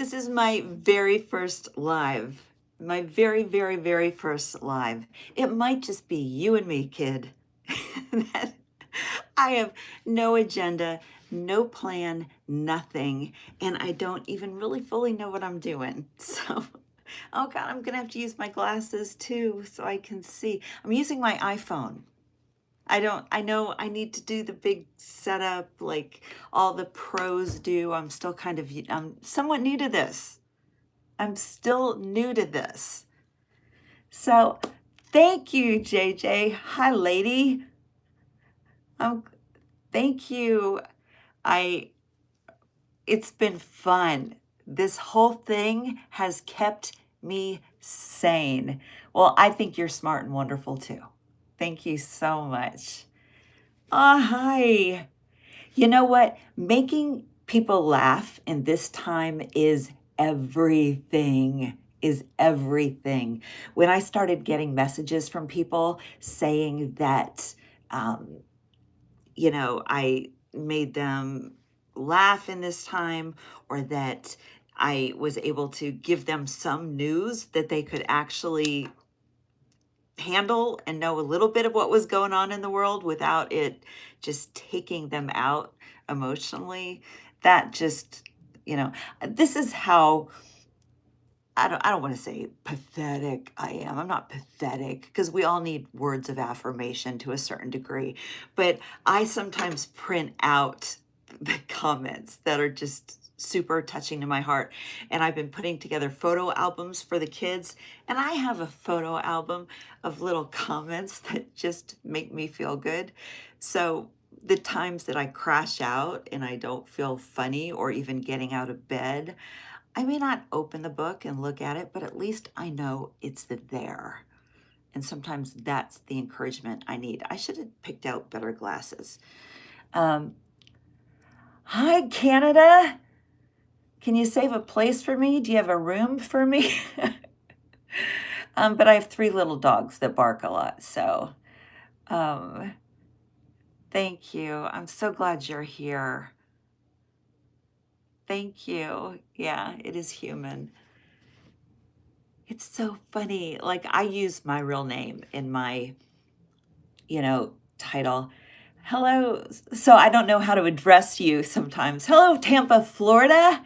This is my very first live. My very, very, very first live. It might just be you and me, kid. That- I have no agenda, no plan, nothing, and I don't even really fully know what I'm doing. So, oh God, I'm gonna have to use my glasses too so I can see. I'm using my iPhone. I know I need to do the big setup like all the pros do. I'm somewhat new to this. I'm still new to this. So thank you, JJ. Hi, lady. Um, thank you. I, it's been fun. This whole thing has kept me sane. Well, I think you're smart and wonderful too. Thank you so much. Hi. You know what? Making people laugh in this time is everything. Is everything. When I started getting messages from people saying that, um, I made them laugh in this time, or that I was able to give them some news that they could actually handle and know a little bit of what was going on in the world without it just taking them out emotionally. That just, this is how I don't want to say pathetic I am. I'm not pathetic because we all need words of affirmation to a certain degree. But I sometimes print out the comments that are just super touching to my heart. And I've been putting together photo albums for the kids. And I have a photo album of little comments that just make me feel good. So the times that I crash out and I don't feel funny or even getting out of bed, I may not open the book and look at it, but at least I know it's there. And sometimes that's the encouragement I need. I should have picked out better glasses. Hi, Canada. Can you save a place for me? Do you have a room for me? But I have 3 little dogs that bark a lot. So thank you. I'm so glad you're here. Thank you. Yeah, it is human. It's so funny. Like, I use my real name in my, title. Hello. So I don't know how to address you sometimes. Hello, Tampa, Florida.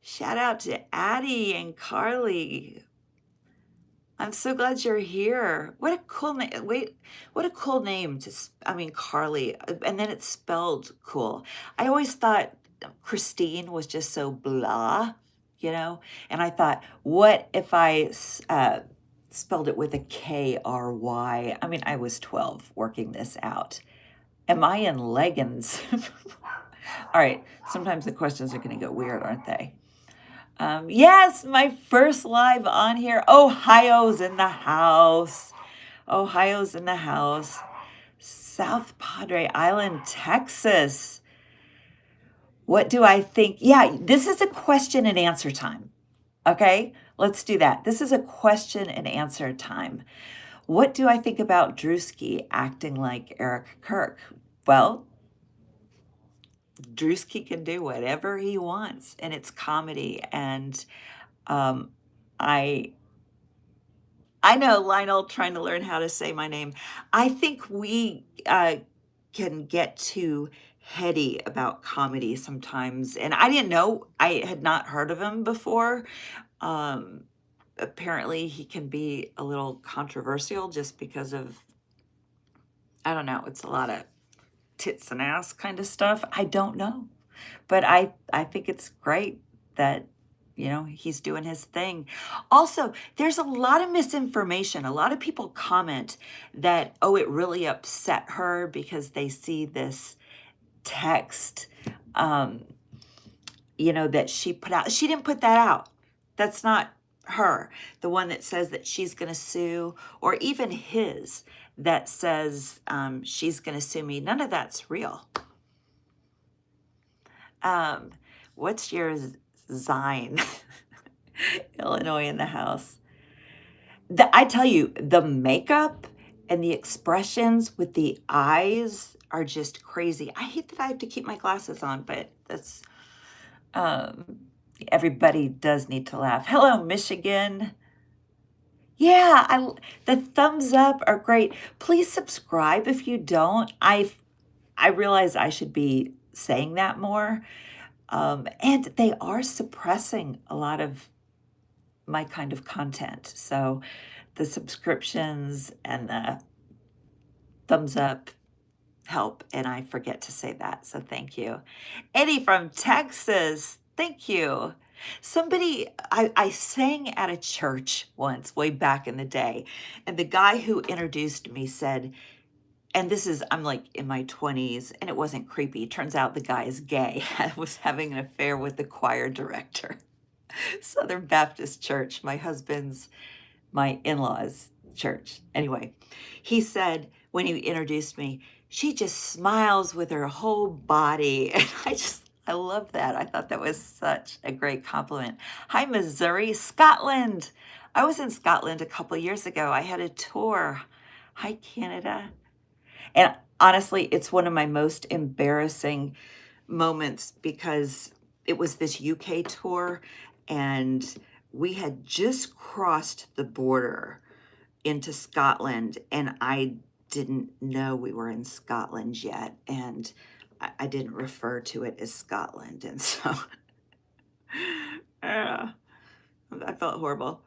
Shout out to Addie and Carly. I'm so glad you're here. What a cool name. Wait, what a cool name Carly. And then it's spelled cool. I always thought Christine was just so blah, And I thought, what if I spelled it with a K-R-Y? I mean, I was 12 working this out. Am I in leggings? All right, sometimes the questions are going to get weird, aren't they? Yes, my first live on here. Ohio's in the house. Ohio's in the house. South Padre Island, Texas. What do I think? Yeah, this is a question and answer time. Okay, let's do that. This is a question and answer time. What do I think about Drewski acting like Eric Kirk? Well, Drewski can do whatever he wants, and it's comedy. And I know Lionel trying to learn how to say my name. I think we can get too heady about comedy sometimes, and I didn't know. I had not heard of him before. Apparently, he can be a little controversial just because of, I don't know. It's a lot of tits and ass kind of stuff. I don't know. But I think it's great that, he's doing his thing. Also, there's a lot of misinformation. A lot of people comment that, it really upset her because they see this text, that she put out. She didn't put that out. That's not her. The one that says that she's going to sue, or even his that says she's going to sue me. None of that's real. What's your Zine? Illinois in the house. I tell you, the makeup and the expressions with the eyes are just crazy. I hate that I have to keep my glasses on, but Um, Everybody does need to laugh. Hello, Michigan. Yeah, the thumbs up are great. Please subscribe if you don't. I realize I should be saying that more. And they are suppressing a lot of my kind of content. So the subscriptions and the thumbs up help, and I forget to say that. So thank you. Eddie from Texas, thank you. I sang at a church once, way back in the day, and the guy who introduced me said, and I'm like in my 20s, and it wasn't creepy. Turns out the guy is gay. I was having an affair with the choir director. Southern Baptist Church, my in-laws' church. Anyway, he said when he introduced me, she just smiles with her whole body. And I love that. I thought that was such a great compliment. Hi, Missouri, Scotland. I was in Scotland a couple years ago. I had a tour. Hi, Canada. And honestly, it's one of my most embarrassing moments because it was this UK tour and we had just crossed the border into Scotland and I didn't know we were in Scotland yet and I didn't refer to it as Scotland and so I felt horrible.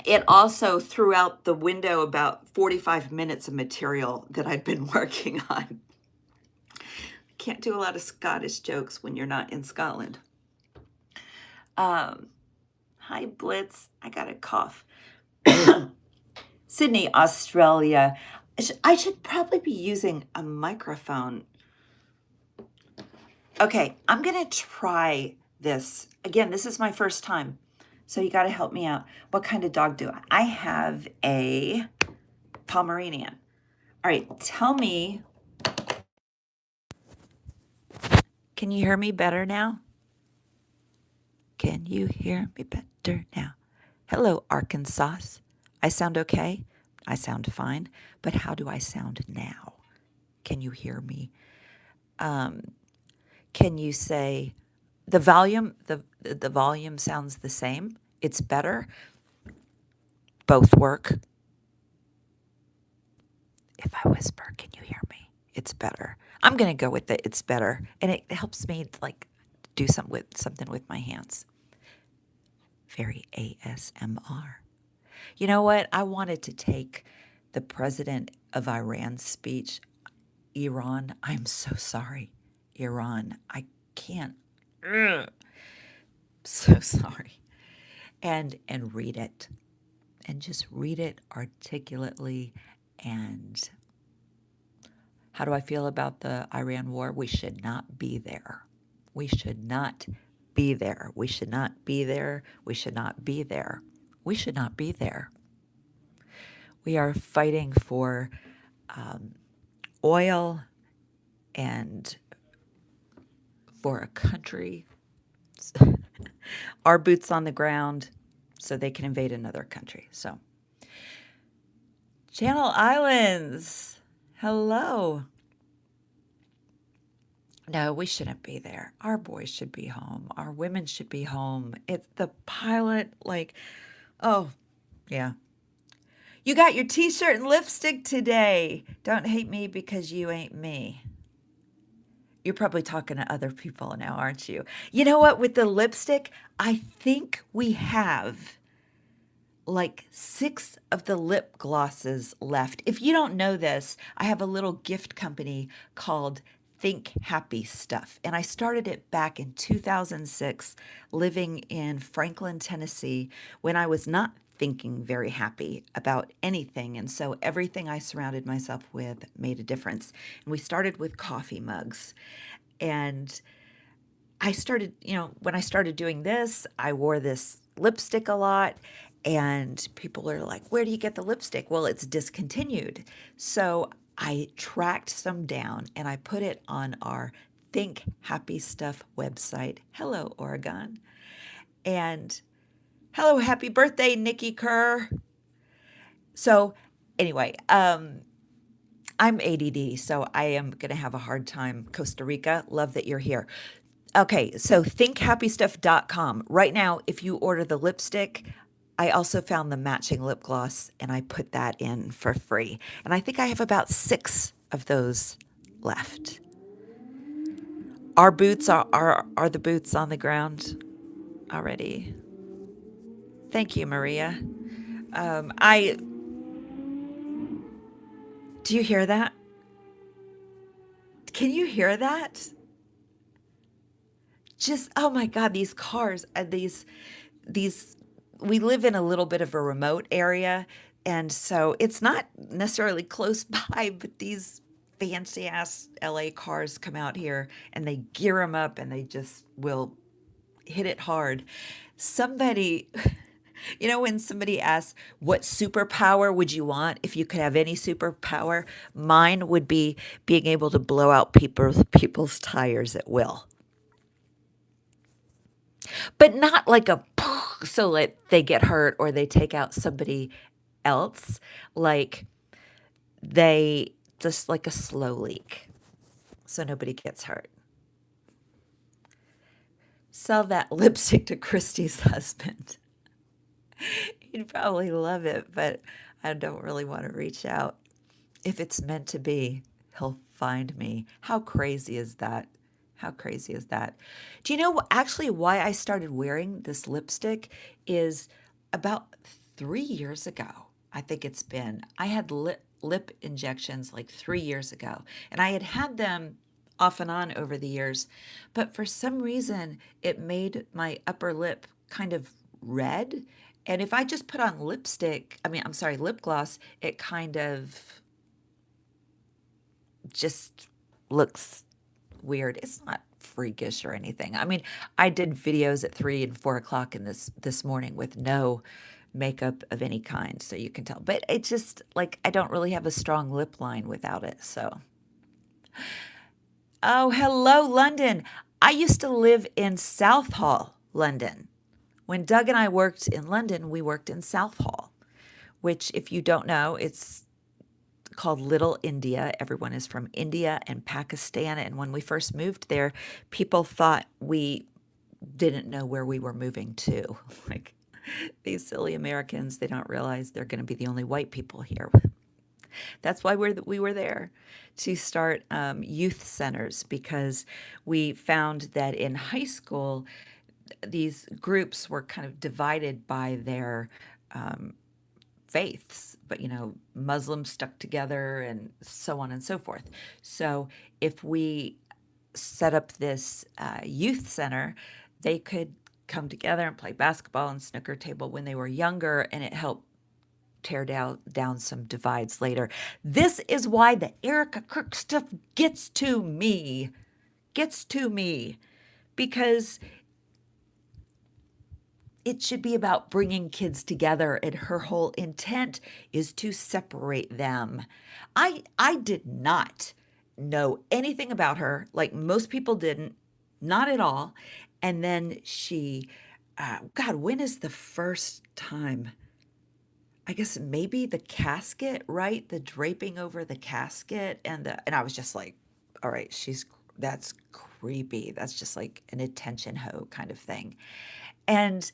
It also threw out the window about 45 minutes of material that I'd been working on. Can't do a lot of Scottish jokes when you're not in Scotland. Hi, Blitz. I got a cough. Sydney, Australia. I should probably be using a microphone. Okay, I'm going to try this. Again, this is my first time, so you got to help me out. What kind of dog do I have? A Pomeranian. All right, tell me. Can you hear me better now? Can you hear me better now? Hello, Arkansas. I sound okay? I sound fine, but how do I sound now? Can you hear me? Can you say the volume? The volume sounds the same. It's better. Both work. If I whisper, can you hear me? It's better. I'm gonna go with it's better, and it helps me like do something with my hands. Very ASMR. You know what? I wanted to take the president of Iran's speech. Iran, I'm so sorry. Iran, I can't. Ugh, so sorry. And read it. And just read it articulately. And how do I feel about the Iran war? We should not be there. We should not be there. We should not be there. We should not be there. We should not be there. We are fighting for oil and for a country, our boots on the ground, so they can invade another country. So, Channel Islands, hello. No, we shouldn't be there. Our boys should be home. Our women should be home. It's the pilot, like, oh, yeah. You got your t-shirt and lipstick today. Don't hate me because you ain't me. You're probably talking to other people now, aren't you? You know what? With the lipstick, I think we have like 6 of the lip glosses left. If you don't know this, I have a little gift company called Think Happy Stuff. And I started it back in 2006, living in Franklin, Tennessee, when I was not thinking very happy about anything. And so everything I surrounded myself with made a difference. And we started with coffee mugs. And I started, when I started doing this, I wore this lipstick a lot. And people are like, where do you get the lipstick? Well, it's discontinued. So I tracked some down and I put it on our Think Happy Stuff website. Hello, Oregon. And hello, happy birthday, Nikki Kerr. So anyway, I'm ADD, so I am going to have a hard time. Costa Rica, love that you're here. Okay, so thinkhappystuff.com. Right now, if you order the lipstick, I also found the matching lip gloss and I put that in for free. And I think I have about 6 of those left. Our boots are the boots on the ground already. Thank you, Maria. I Do you hear that? Can you hear that? Just oh my God, these cars and these we live in a little bit of a remote area, and so it's not necessarily close by, but these fancy ass LA cars come out here and they gear them up and they just will hit it hard. Somebody, when somebody asks, what superpower would you want if you could have any superpower? Mine would be being able to blow out people's tires at will. But not like a so that they get hurt or they take out somebody else. Like they just like a slow leak so nobody gets hurt. Sell that lipstick to Christy's husband. He'd probably love it, but I don't really want to reach out. If it's meant to be, he'll find me. How crazy is that? How crazy is that? Do you know actually why I started wearing this lipstick is about 3 years ago. I think it's been. I had lip injections like 3 years ago, and I had had them off and on over the years, but for some reason it made my upper lip kind of red. And if I just put on lip gloss, it kind of just looks weird. It's not freakish or anything. I mean, I did videos at 3 and 4 o'clock in this morning with no makeup of any kind, so you can tell. But it just like I don't really have a strong lip line without it. So, oh, hello, London. I used to live in Southall, London. When Doug and I worked in London, we worked in Southall, which, if you don't know, it's called Little India. Everyone is from India and Pakistan. And when we first moved there, people thought we didn't know where we were moving to. Like these silly Americans, they don't realize they're going to be the only white people here. That's why we were there to start youth centers, because we found that in high school, these groups were kind of divided by their faiths, but Muslims stuck together and so on and so forth. So if we set up this youth center, they could come together and play basketball and snooker table when they were younger, and it helped tear down some divides later. This is why the Erica Kirk stuff gets to me, because it should be about bringing kids together, and her whole intent is to separate them. I did not know anything about her, like most people didn't, not at all. And then she, God, when is the first time? I guess maybe the casket, right? The draping over the casket, and I was just like, all right, that's creepy. That's just like an attention hoe kind of thing. And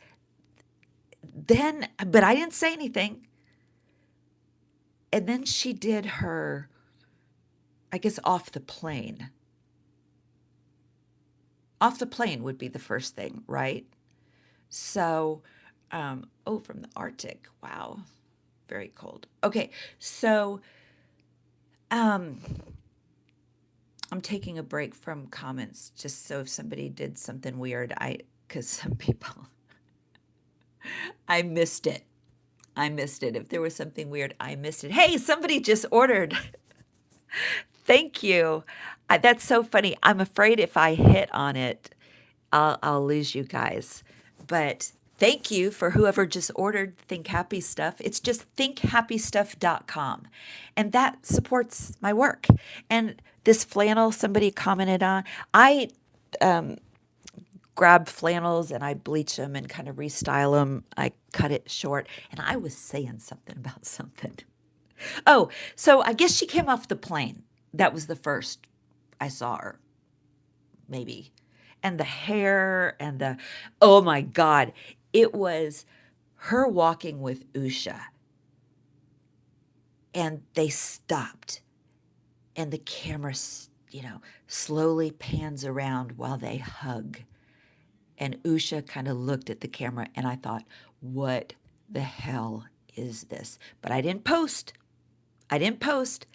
then, but I didn't say anything. And then she did her, I guess, off the plane. Off the plane would be the first thing, right? So, from the Arctic. Wow. Very cold. Okay. So, I'm taking a break from comments just so if somebody did something weird, because some people, I missed it. If there was something weird, I missed it. Hey, somebody just ordered. Thank you. That's so funny. I'm afraid if I hit on it, I'll lose you guys. But thank you for whoever just ordered Think Happy Stuff. It's just thinkhappystuff.com. And that supports my work. And this flannel somebody commented on, I grab flannels and I bleach them and kind of restyle them. I cut it short. And I was saying something about something. Oh, so I guess she came off the plane. That was the first I saw her, maybe. And the hair and oh my God, it was her walking with Usha. And they stopped, and the camera, slowly pans around while they hug. And Usha kind of looked at the camera, and I thought, what the hell is this? But I didn't post. I didn't post.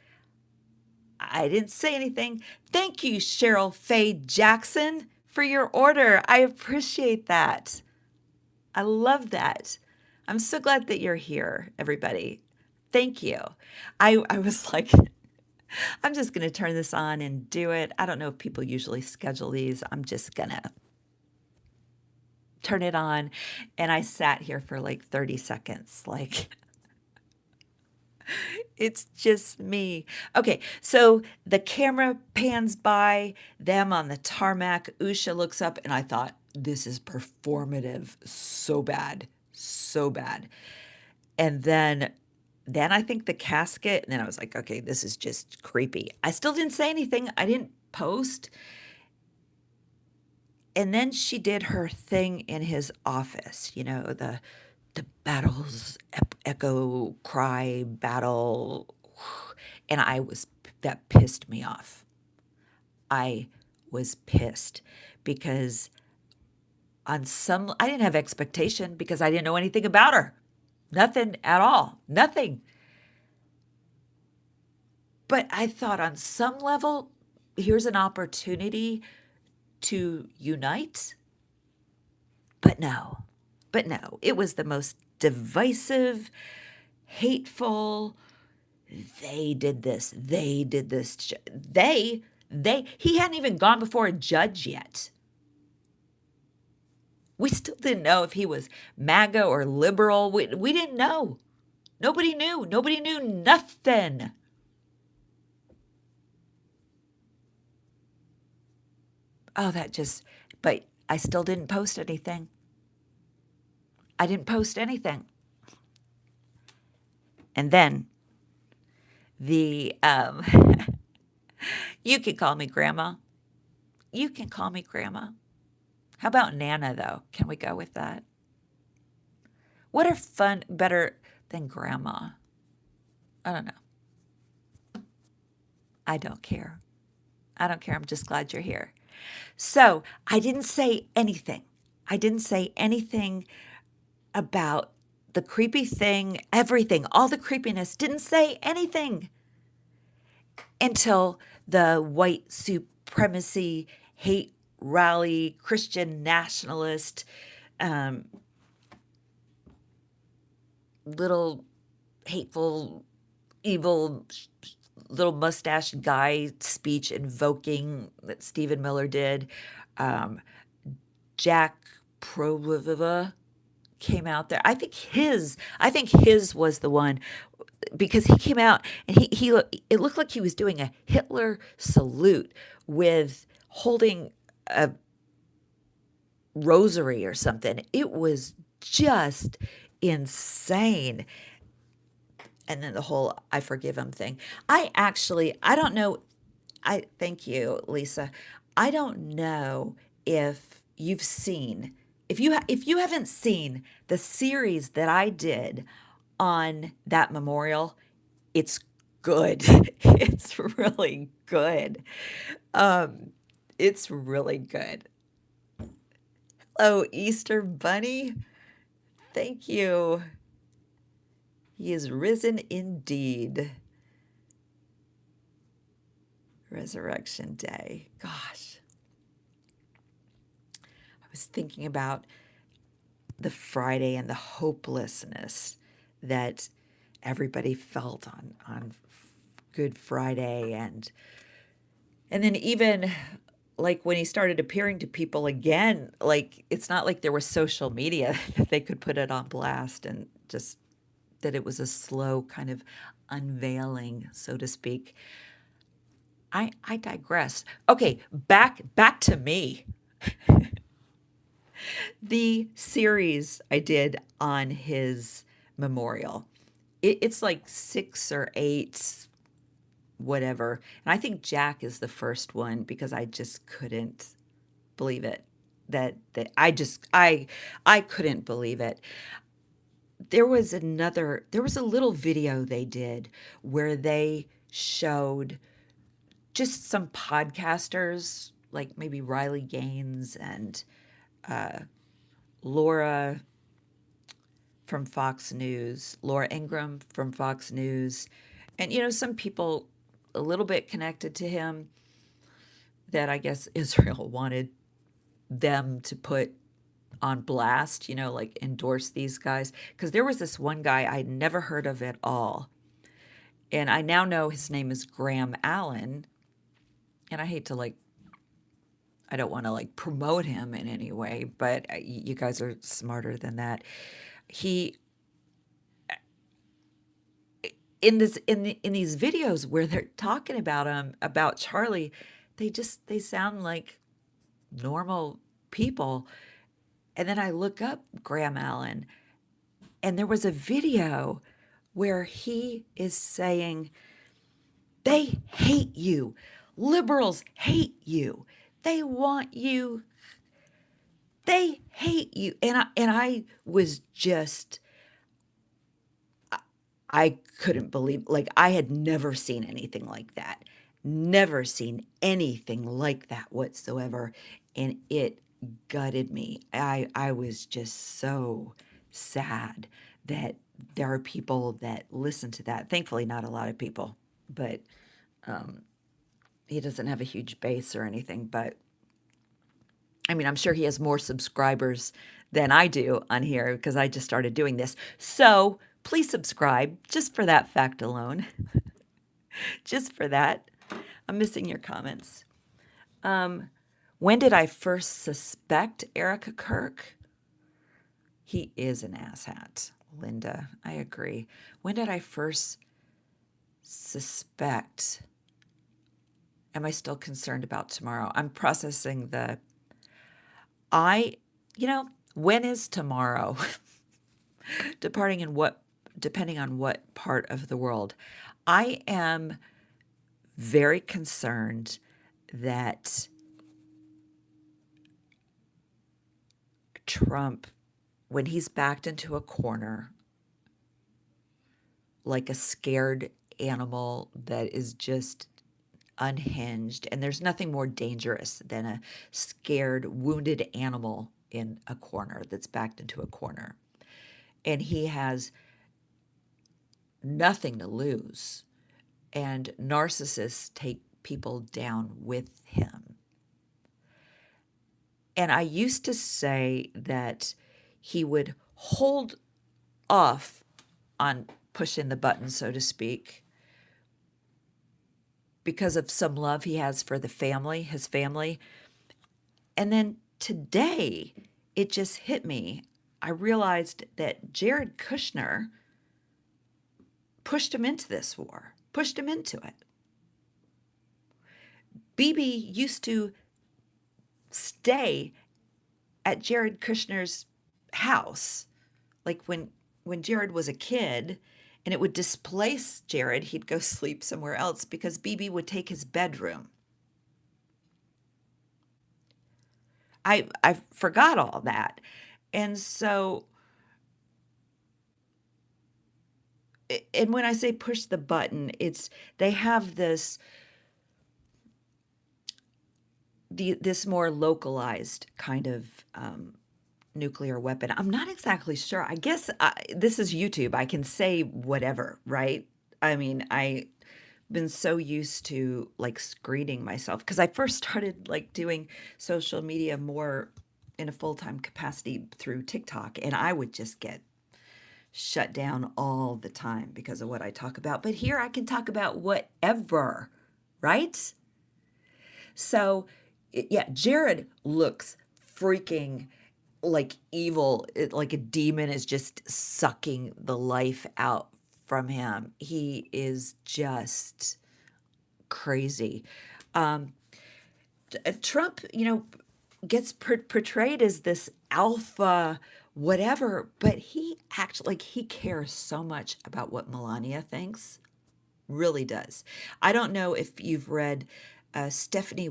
I didn't say anything. Thank you, Cheryl Faye Jackson, for your order. I appreciate that. I love that. I'm so glad that you're here, everybody. Thank you. I was like, I'm just going to turn this on and do it. I don't know if people usually schedule these. I'm just going to turn it on. And I sat here for like 30 seconds, like, it's just me. Okay, so the camera pans by them on the tarmac. Usha looks up, and I thought, this is performative so bad, so bad. And then I think the casket, and then I was like, okay, this is just creepy. I still didn't say anything. I didn't post. And then she did her thing in his office, the battles, echo, cry, battle. And that pissed me off. I was pissed because I didn't have expectation because I didn't know anything about her. Nothing at all. Nothing. But I thought on some level, here's an opportunity to unite. But no, it was the most divisive, hateful. They did this. They did this. He hadn't even gone before a judge yet. We still didn't know if he was MAGA or liberal. We didn't know. Nobody knew. Nobody knew nothing. Oh, but I still didn't post anything. I didn't post anything. And then the, you can call me grandma. You can call me grandma. How about Nana, though? Can we go with that? What are fun, better than grandma? I don't know. I don't care. I don't care. I'm just glad you're here. So I didn't say anything. I didn't say anything about the creepy thing, everything, all the creepiness. Didn't say anything until the white supremacy, hate rally, Christian nationalist, little hateful, evil, little mustache guy speech invoking that Stephen Miller did. Jack Proviva came out there. I think his was the one, because he came out and it looked like he was doing a Hitler salute with holding a rosary or something. It was just insane. And then the whole I forgive him thing. I don't know. Thank you, Lisa. I don't know if you've seen, if you haven't seen the series that I did on that memorial, it's good. It's really good. It's really good. Hello, Easter Bunny. Thank you. He is risen indeed. Resurrection Day. Gosh. I was thinking about the Friday and the hopelessness that everybody felt on Good Friday, and then even like when he started appearing to people again, like it's not like there was social media that they could put it on blast, and just that it was a slow kind of unveiling, so to speak. I digress. Okay, back to me. The series I did on his memorial, it's like 6 or 8, whatever. And I think Jack is the first one because I just couldn't believe it. That I couldn't believe it. There was a little video they did where they showed just some podcasters, like maybe Riley Gaines and uh, Laura from Fox News, Laura Ingraham from Fox News, and some people a little bit connected to him that I guess Israel wanted them to put on blast, like endorse these guys. Because there was this one guy I'd never heard of at all. And I now know his name is Graham Allen. And I hate to I don't want to promote him in any way, but you guys are smarter than that. He in these videos where they're talking about him, about Charlie, they sound like normal people. And then I look up Graham Allen, and there was a video where he is saying, they hate you. Liberals hate you. They want you. They hate you. And I was just, I couldn't believe, I had never seen anything like that. Never seen anything like that whatsoever. And it gutted me. I was just so sad that there are people that listen to that. Thankfully, not a lot of people, but he doesn't have a huge base or anything. But I mean, I'm sure he has more subscribers than I do on here because I just started doing this. So please subscribe just for that fact alone. Just for that. I'm missing your comments. When did I first suspect Erica Kirk? He is an asshat, Linda. I agree. When did I first suspect? Am I still concerned about tomorrow? I'm processing when is tomorrow? Depending on what part of the world. I am very concerned that Trump, when he's backed into a corner like a scared animal that is just unhinged, and there's nothing more dangerous than a scared, wounded animal in a corner that's backed into a corner. And he has nothing to lose. And narcissists take people down with him. And I used to say that he would hold off on pushing the button, so to speak, because of some love he has for the family, his family. And then today, it just hit me. I realized that Jared Kushner pushed him into this war, pushed him into it. Bibi used to stay at Jared Kushner's house, like when Jared was a kid, and it would displace Jared. He'd go sleep somewhere else because Bibi would take his bedroom. I forgot all that. And so, and when I say push the button, it's they have this more localized kind of nuclear weapon. I'm not exactly sure. I guess this is YouTube. I can say whatever, right? I mean, I've been so used to screening myself because I first started doing social media more in a full-time capacity through TikTok, and I would just get shut down all the time because of what I talk about. But here I can talk about whatever, right? So, yeah, Jared looks freaking evil, like a demon is just sucking the life out from him. He is just crazy. Trump, gets portrayed as this alpha whatever, but he actually, like, he cares so much about what Melania thinks, really does. I don't know if you've read Stephanie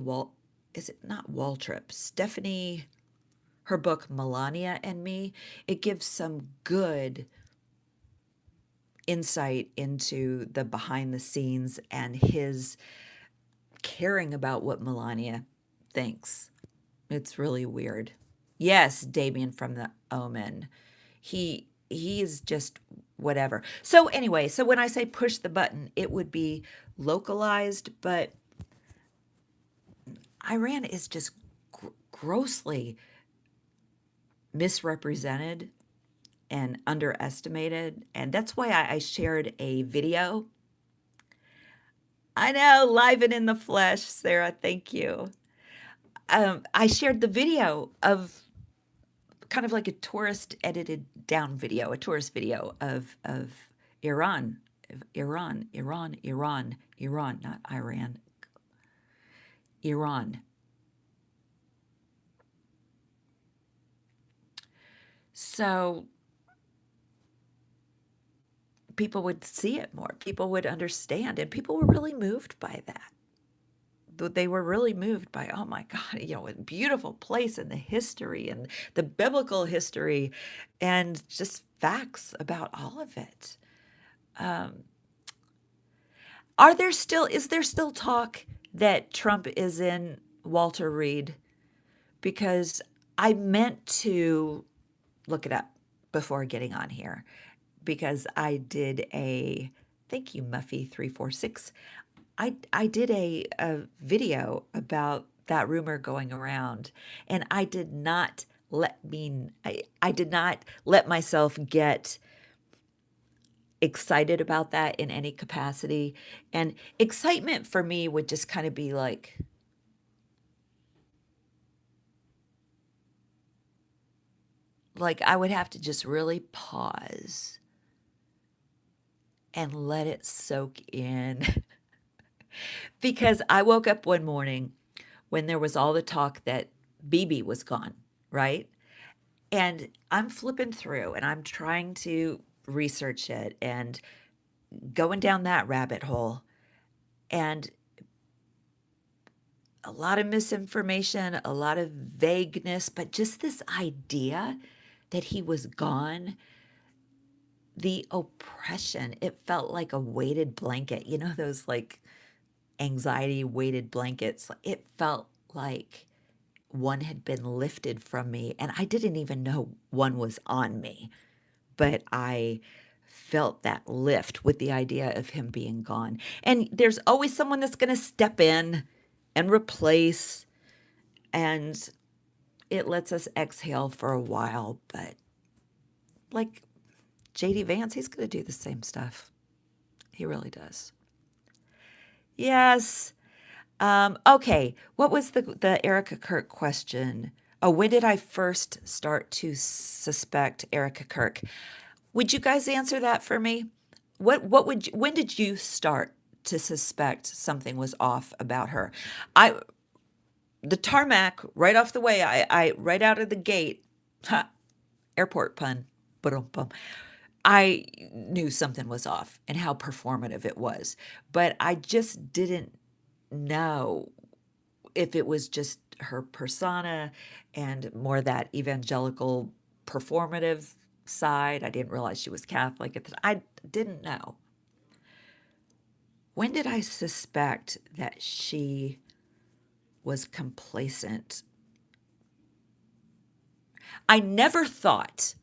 is it not Waltrip? Stephanie, her book Melania and Me. It gives some good insight into the behind the scenes and his caring about what Melania thinks. It's really weird. Yes, Damien from The Omen. He is just whatever. So anyway, so when I say push the button, it would be localized, but Iran is just grossly misrepresented and underestimated, and that's why I shared a video. I know, live and in the flesh, Sarah. Thank you. I shared the video of kind of like a tourist edited down video, a tourist video of Iran, Iran, not Iran, Iran. So people would see it more, people would understand, and people were really moved by that. They were really moved by, oh my God, a beautiful place and the history and the biblical history and just facts about all of it. Is there still talk that Trump is in Walter Reed? Because I meant to look it up before getting on here because I did thank you, Muffy346. I did a video about that rumor going around, and I did not I did not let myself get excited about that in any capacity. And excitement for me would just kind of be like I would have to just really pause and let it soak in. Because I woke up one morning when there was all the talk that Bibi was gone, right? And I'm flipping through and I'm trying to research it and going down that rabbit hole. And a lot of misinformation, a lot of vagueness, but just this idea that he was gone, the oppression, it felt like a weighted blanket. You know, those like anxiety weighted blankets. It felt like one had been lifted from me, and I didn't even know one was on me, but I felt that lift with the idea of him being gone. And there's always someone that's going to step in and replace, and it lets us exhale for a while. But like JD Vance, he's going to do the same stuff. He really does. Yes. Okay. What was the Erica Kirk question? Oh, when did I first start to suspect Erica Kirk? Would you guys answer that for me? When did you start to suspect something was off about her? The tarmac right off the way, I right out of the gate, ha, airport pun, ba-dum-bum. I knew something was off and how performative it was, but I just didn't know if it was just her persona and more that evangelical performative side. I didn't realize she was Catholic at the time. I didn't know. When did I suspect that she was complacent? I never thought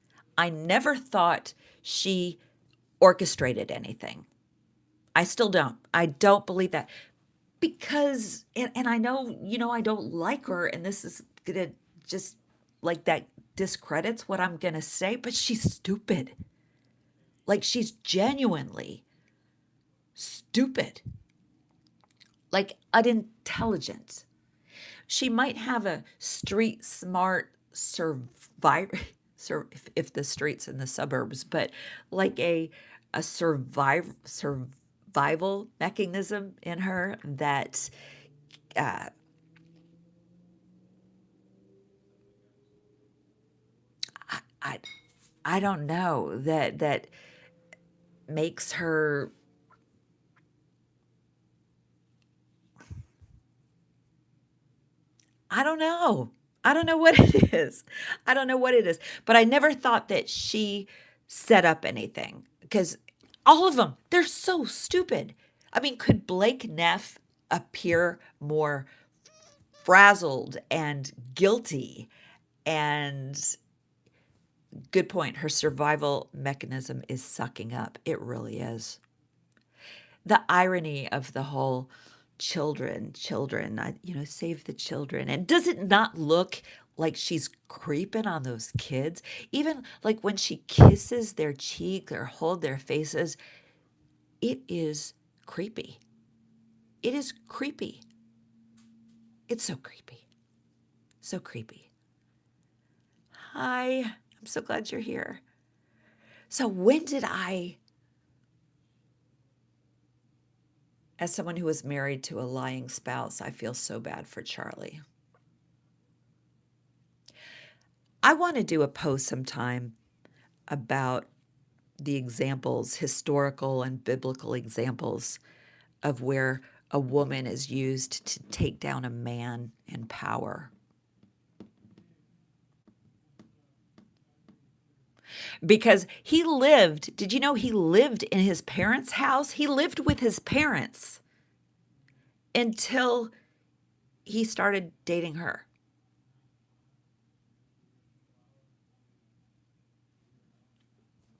she orchestrated anything. I still don't. I don't believe that. Because, and I know, I don't like her, and this is gonna just like that discredits what I'm gonna say, but she's stupid. Like, she's genuinely stupid. Like, unintelligent. She might have a street smart survivor, if the streets in the suburbs, but like a survival mechanism in her that uh, I I don't know, that makes her, I don't know. I don't know what it is. I don't know what it is, but I never thought that she set up anything, because all of them, they're so stupid. I mean, could Blake Neff appear more frazzled and guilty? And good point. Her survival mechanism is sucking up. It really is. The irony of the whole children, children, save the children. And does it not look like she's creeping on those kids? Even like when she kisses their cheek or hold their faces, it is creepy. It is creepy. It's so creepy. So creepy. Hi, I'm so glad you're here. So, when did I, as someone who was married to a lying spouse, I feel so bad for Charlie. I want to do a post sometime about the examples, historical and biblical examples of where a woman is used to take down a man in power. Because he lived, did you know he lived in his parents' house? He lived with his parents until he started dating her.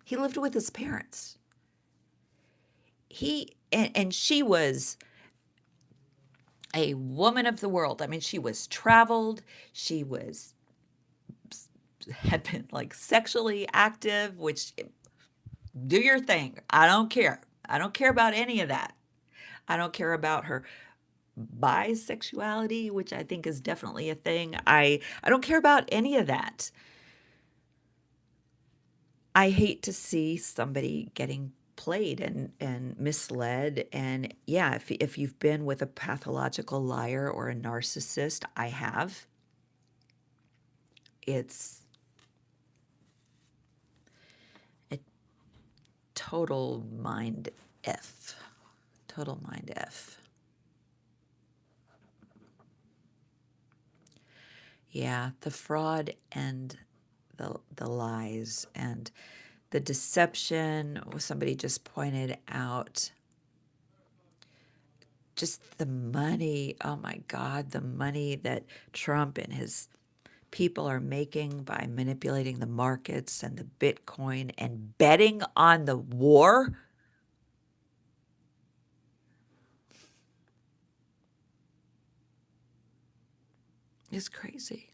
He lived with his parents. And she was a woman of the world. I mean, she was traveled, she was had been like sexually active, which, do your thing. I don't care. I don't care about any of that. I don't care about her bisexuality, which I think is definitely a thing. I don't care about any of that. I hate to see somebody getting played and misled. And yeah, if you've been with a pathological liar or a narcissist, I have. It's a total mind F. Total mind F. Yeah, the fraud and the lies and the deception. Somebody just pointed out just the money. Oh my God, the money that Trump and his people are making by manipulating the markets and the Bitcoin and betting on the war. Is crazy.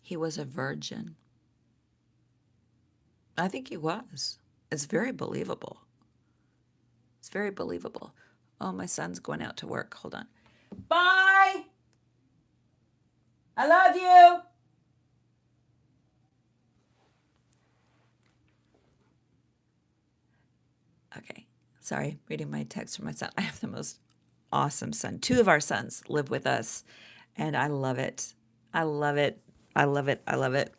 He was a virgin. I think he was. It's very believable. It's very believable. Oh, my son's going out to work. Hold on. Bye. I love you. Okay. Sorry, reading my text from my son. I have the most awesome son. Two of our sons live with us, and I love it. I love it. I love it. I love it.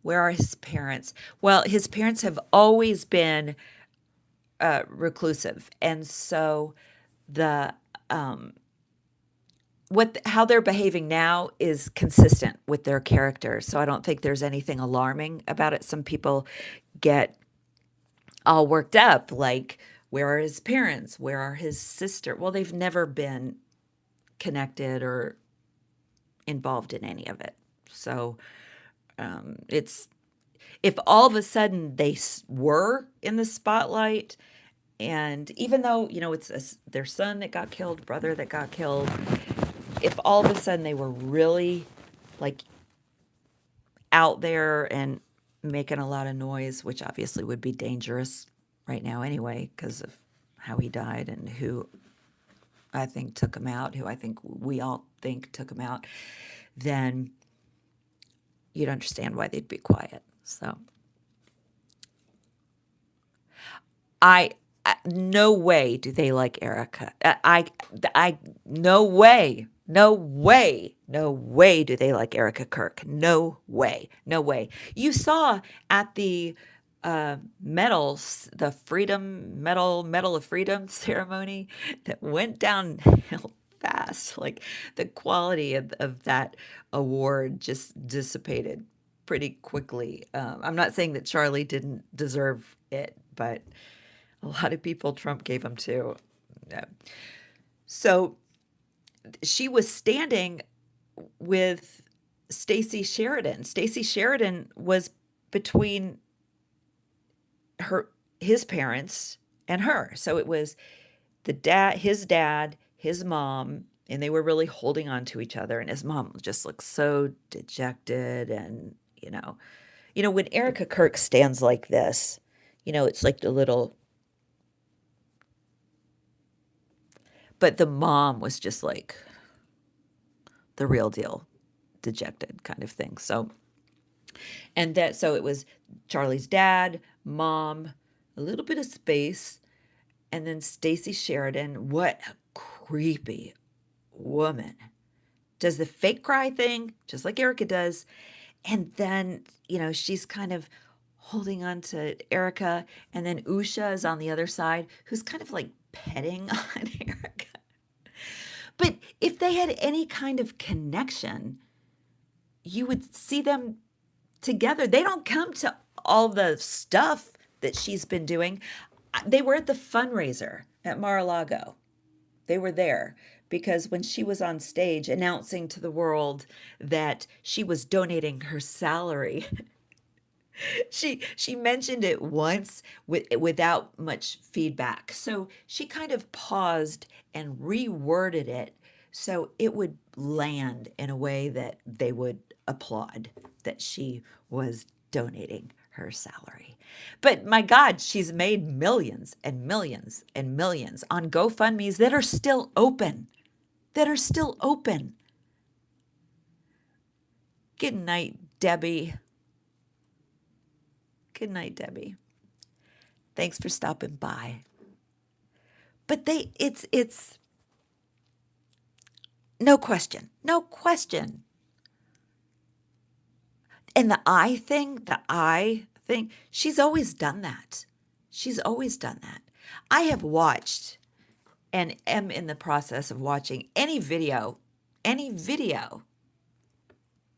Where are his parents? Well, his parents have always been reclusive, and so the how they're behaving now is consistent with their character. So I don't think there's anything alarming about it. Some people get all worked up, like, where are his parents? Where are his sister? Well, they've never been connected or involved in any of it. So it's, if all of a sudden they were in the spotlight, and even though, it's their son that got killed, brother that got killed, if all of a sudden they were really like out there and making a lot of noise, which obviously would be dangerous right now anyway, because of how he died and who I think took him out, who I think we all think took him out, then you'd understand why they'd be quiet. So I No way do they like Erica. No way. No way. No way do they like Erica Kirk. No way. No way. You saw at the medals, the Medal of Freedom ceremony that went downhill fast. Like the quality of that award just dissipated pretty quickly. I'm not saying that Charlie didn't deserve it, but a lot of people Trump gave him to. Yeah. So she was standing with Stacey Sheridan. Stacey Sheridan was between her his parents and her. So it was dad, his mom, and they were really holding on to each other. And his mom just looked so dejected. And when Erica Kirk stands like this, it's like the little. But the mom was just like the real deal, dejected kind of thing. So it was Charlie's dad, mom, a little bit of space, and then Stacey Sheridan. What a creepy woman. Does the fake cry thing, just like Erica does. And then, she's kind of holding on to Erica. And then Usha is on the other side, who's kind of like petting on Erica. But if they had any kind of connection, you would see them together. They don't come to all the stuff that she's been doing. They were at the fundraiser at Mar-a-Lago. They were there because when she was on stage announcing to the world that she was donating her salary, she mentioned it once without much feedback. So she kind of paused and reworded it so it would land in a way that they would applaud that she was donating her salary. But my God, she's made millions and millions and millions on GoFundMe's that are still open. That are still open. Good night, Debbie. Good night, Debbie. Thanks for stopping by. But it's no question. No question. And the I thing, she's always done that. She's always done that. I have watched and am in the process of watching any video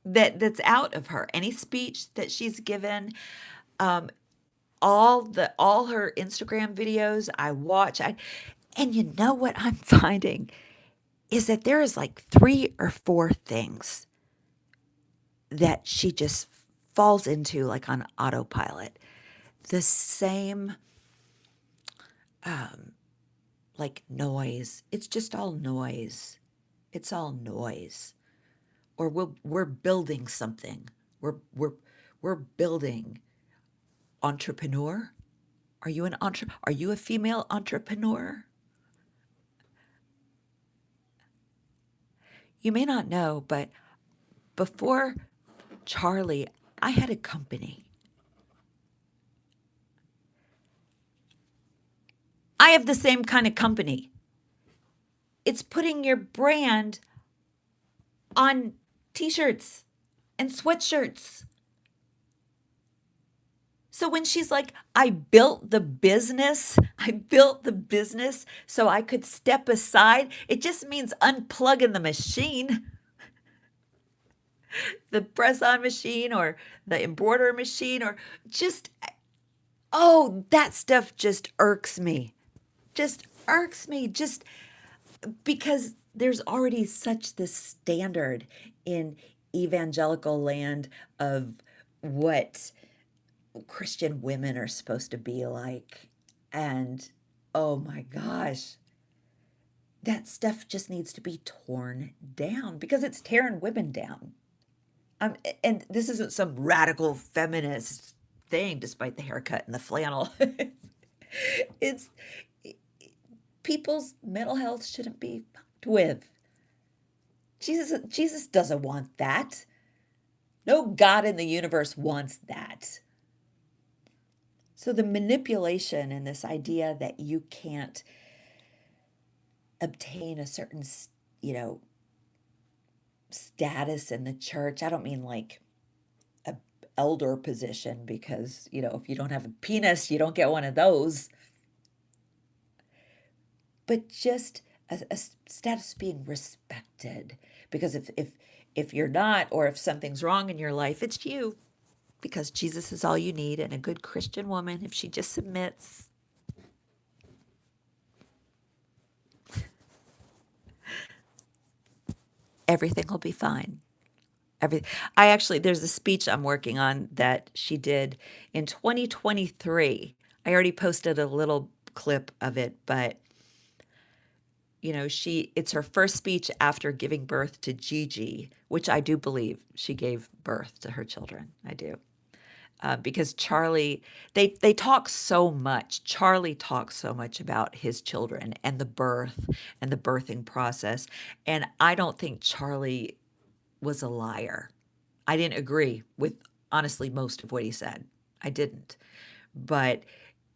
that's out of her, any speech that she's given, all her Instagram videos I watch. And you know what I'm finding is that there is like 3 or 4 things that she just falls into like on autopilot. The same like noise. It's just all noise. It's all noise. Or we're building something. We're building. Entrepreneur? Are you a female entrepreneur? You may not know, but before Charlie, I had a company. I have the same kind of company. It's putting your brand on t-shirts and sweatshirts. So when she's like, I built the business so I could step aside, it just means unplugging the machine, the press-on machine or the embroidery machine, or just, that stuff just irks me. Just because there's already such this standard in evangelical land of what Christian women are supposed to be like. And oh my gosh, that stuff just needs to be torn down because it's tearing women down. And this isn't some radical feminist thing, despite the haircut and the flannel. It's people's mental health shouldn't be fucked with. Jesus doesn't want that. No God in the universe wants that. So the manipulation and this idea that you can't obtain a certain, you know, status in the church. I don't mean like a elder position because, if you don't have a penis, you don't get one of those, but just a status being respected. Because if you're not, or if something's wrong in your life, it's you, because Jesus is all you need, and a good Christian woman, if she just submits, everything will be fine. Every I actually there's a speech I'm working on that she did in 2023. I already posted a little clip of it, but it's her first speech after giving birth to Gigi, which I do believe she gave birth to her children. I do. Because Charlie, they talk so much. Charlie talks so much about his children and the birth and the birthing process. And I don't think Charlie was a liar. I didn't agree with, honestly, most of what he said. I didn't. But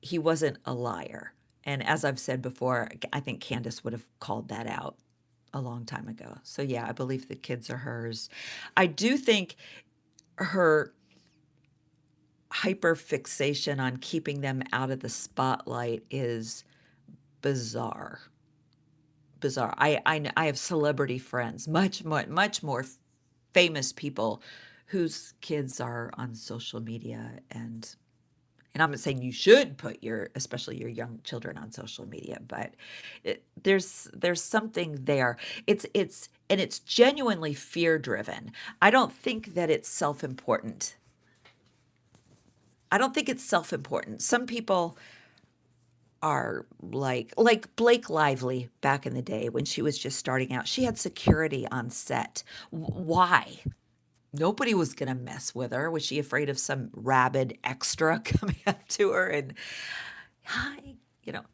he wasn't a liar. And as I've said before, I think Candace would have called that out a long time ago. So yeah, I believe the kids are hers. I do think her hyper fixation on keeping them out of the spotlight is bizarre. Bizarre. I have celebrity friends, much more famous people whose kids are on social media, and I'm not saying you should put especially your young children on social media, but there's something there. It's genuinely fear driven. I don't think that it's self-important. I don't think it's self-important. Some people are like Blake Lively back in the day when she was just starting out. She had security on set. Why? Nobody was going to mess with her. Was she afraid of some rabid extra coming up to her and, hi?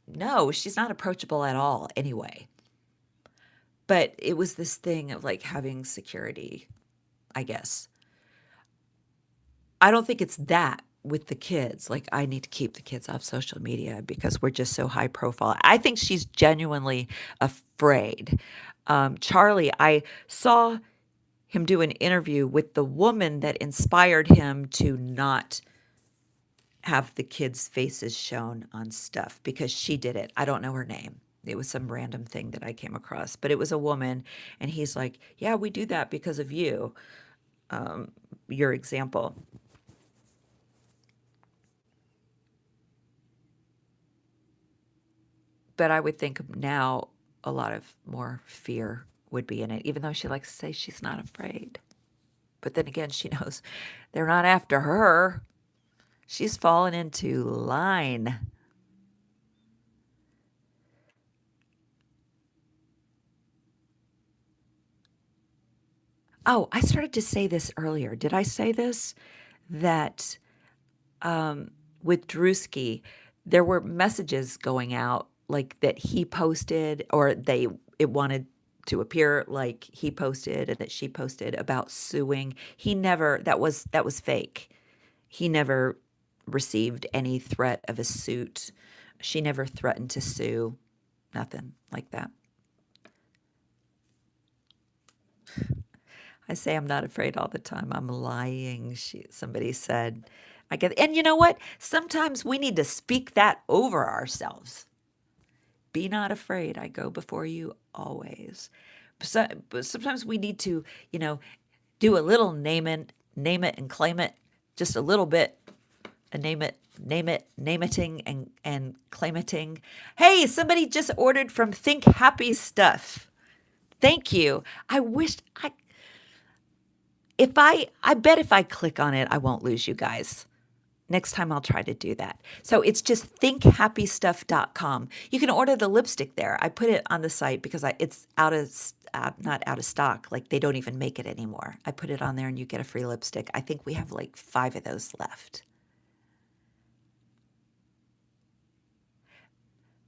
No, she's not approachable at all anyway. But it was this thing of like having security, I guess. I don't think it's that with the kids. Like, I need to keep the kids off social media because we're just so high profile. I think she's genuinely afraid. Charlie, I saw him do an interview with the woman that inspired him to not have the kids' faces shown on stuff because she did it. I don't know her name. It was some random thing that I came across, but it was a woman, and he's like, "Yeah, we do that because of you, your example." But I would think now a lot of more fear would be in it, even though she likes to say she's not afraid. But then again, she knows they're not after her. She's fallen into line. Oh, I started to say this earlier. Did I say this? That with Drewski, there were messages going out like that he posted, or it wanted to appear like he posted and that she posted about suing. He never, that was fake. He never received any threat of a suit. She never threatened to sue. Nothing like that. I say I'm not afraid all the time. I'm lying. Somebody said, I get, and you know what? Sometimes we need to speak that over ourselves. Be not afraid. I go before you always. But sometimes we need to, do a little name it and claim it, just a little bit, and name iting and claim iting. Hey, somebody just ordered from Think Happy Stuff. Thank you. I wish I bet if I click on it, I won't lose you guys. Next time I'll try to do that. So it's just thinkhappystuff.com. You can order the lipstick there. I put it on the site because it's not out of stock. Like, they don't even make it anymore. I put it on there and you get a free lipstick. I think we have like 5 of those left.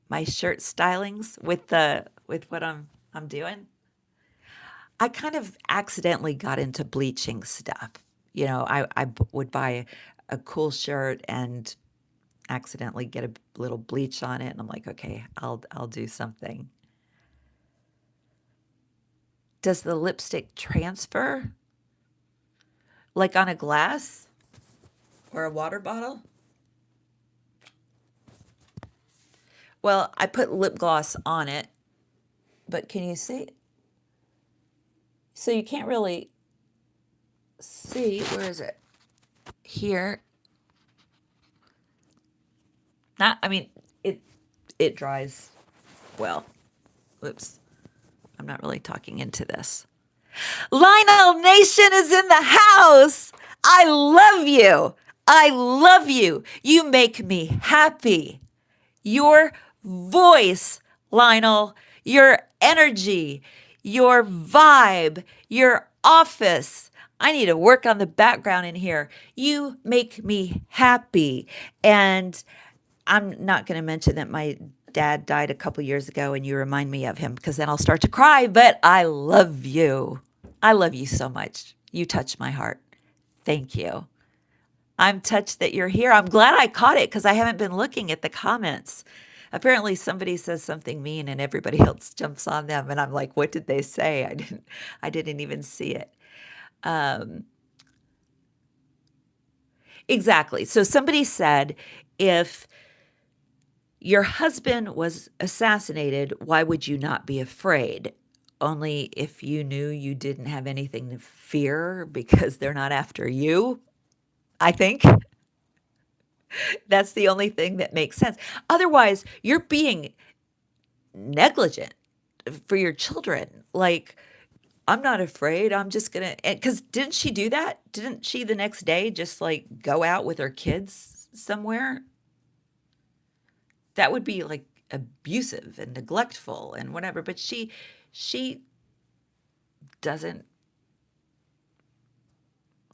My shirt stylings with what I'm doing. I kind of accidentally got into bleaching stuff. I would buy a cool shirt and accidentally get a little bleach on it, and I'm like, okay, I'll do something. Does the lipstick transfer like on a glass or a water bottle? Well, I put lip gloss on it, but can you see? So you can't really see. Where is it? Here. Not, I mean, it dries well. Oops. I'm not really talking into this. Lionel Nation is in the house. I love you. I love you. You make me happy. Your voice, Lionel, your energy, your vibe, your office. I need to work on the background in here. You make me happy. And I'm not going to mention that my dad died a couple years ago and you remind me of him because then I'll start to cry, but I love you. I love you so much. You touch my heart. Thank you. I'm touched that you're here. I'm glad I caught it because I haven't been looking at the comments. Apparently somebody says something mean and everybody else jumps on them and I'm like, what did they say? I didn't even see it. Exactly. So somebody said if your husband was assassinated, why would you not be afraid? Only if you knew you didn't have anything to fear because they're not after you, I think. That's the only thing that makes sense. Otherwise, you're being negligent for your children. Like, I'm not afraid. I'm just gonna, because didn't she do that? Didn't she the next day just like go out with her kids somewhere? That would be like abusive and neglectful and whatever. But she doesn't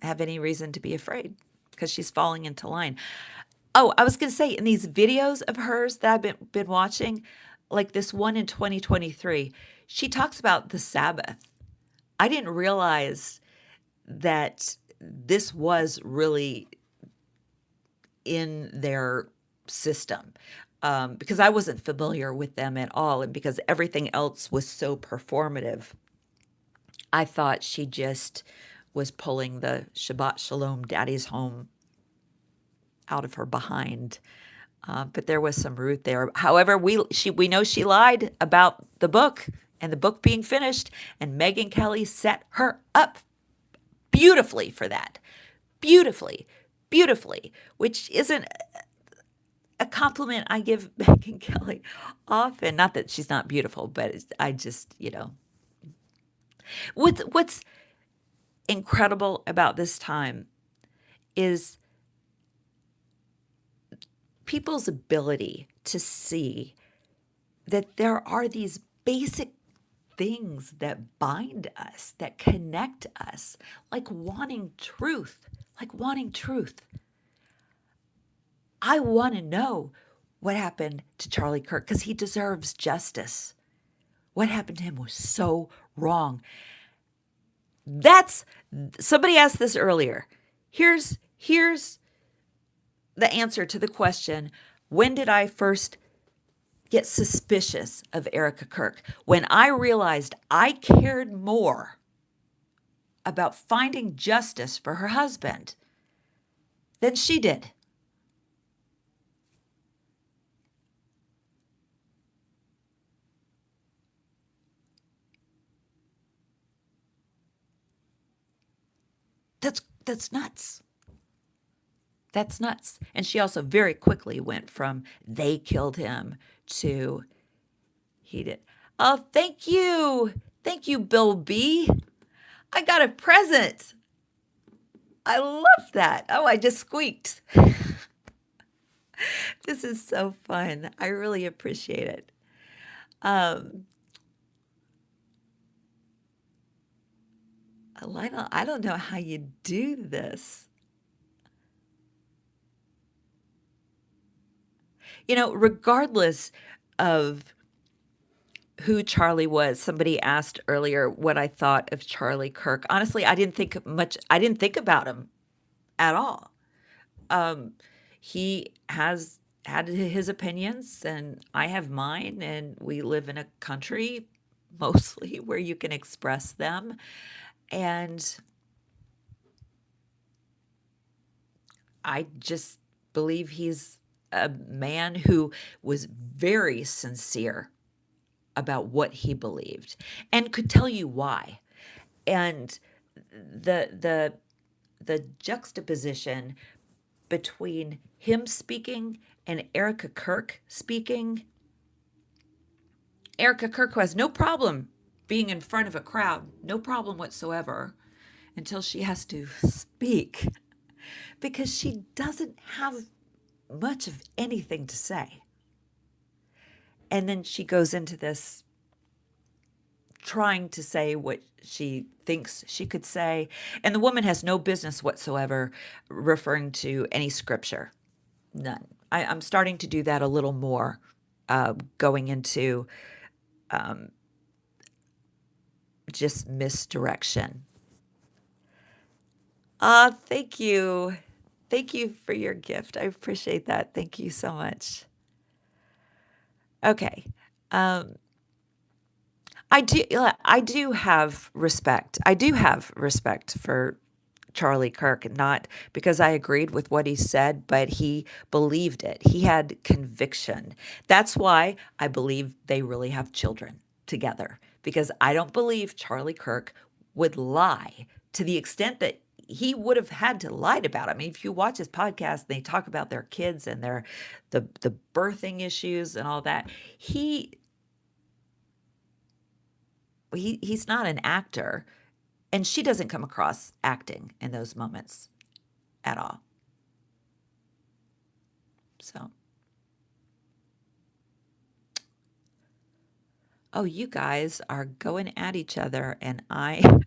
have any reason to be afraid because she's falling into line. Oh, I was going to say in these videos of hers that I've been watching, like this one in 2023, she talks about the Sabbath. I didn't realize that this was really in their system because I wasn't familiar with them at all. And because everything else was so performative, I thought she just was pulling the Shabbat Shalom, Daddy's home out of her behind. But there was some root there. However, we know she lied about the book and the book being finished, and Megyn Kelly set her up beautifully for that. Beautifully, beautifully, which isn't a compliment I give Megyn Kelly often. Not that she's not beautiful, but I just, what's incredible about this time is people's ability to see that there are these basic things that bind us, that connect us, like wanting truth, like wanting truth. I want to know what happened to Charlie Kirk because he deserves justice. What happened to him was so wrong. Somebody asked this earlier. Here's the answer to the question, when did I first get suspicious of Erica Kirk? When I realized I cared more about finding justice for her husband than she did. That's nuts. That's nuts. And she also very quickly went from they killed him to he did. Oh, thank you. Thank you, Bill B. I got a present. I love that. Oh, I just squeaked. This is so fun. I really appreciate it. Lionel, I don't know how you do this. Regardless of who Charlie was, somebody asked earlier what I thought of Charlie Kirk. Honestly, I didn't think about him at all. He has had his opinions and I have mine, and we live in a country mostly where you can express them. And I just believe he's a man who was very sincere about what he believed and could tell you why. And the the the juxtaposition between him speaking and Erica Kirk speaking. Erica Kirk has no problem being in front of a crowd, no problem whatsoever, until she has to speak because she doesn't have much of anything to say. And then she goes into this trying to say what she thinks she could say. And the woman has no business whatsoever referring to any scripture. None. I'm starting to do that a little more, going into just misdirection. Ah, thank you. Thank you for your gift. I appreciate that. Thank you so much. Okay. Um, I do have respect. I do have respect for Charlie Kirk, not because I agreed with what he said, but he believed it. He had conviction. That's why I believe they really have children together, because I don't believe Charlie Kirk would lie to the extent that he would have had to lied about. I mean, if you watch his podcast, they talk about their kids and the birthing issues and all that. He's not an actor, and she doesn't come across acting in those moments at all. So, oh, you guys are going at each other, and I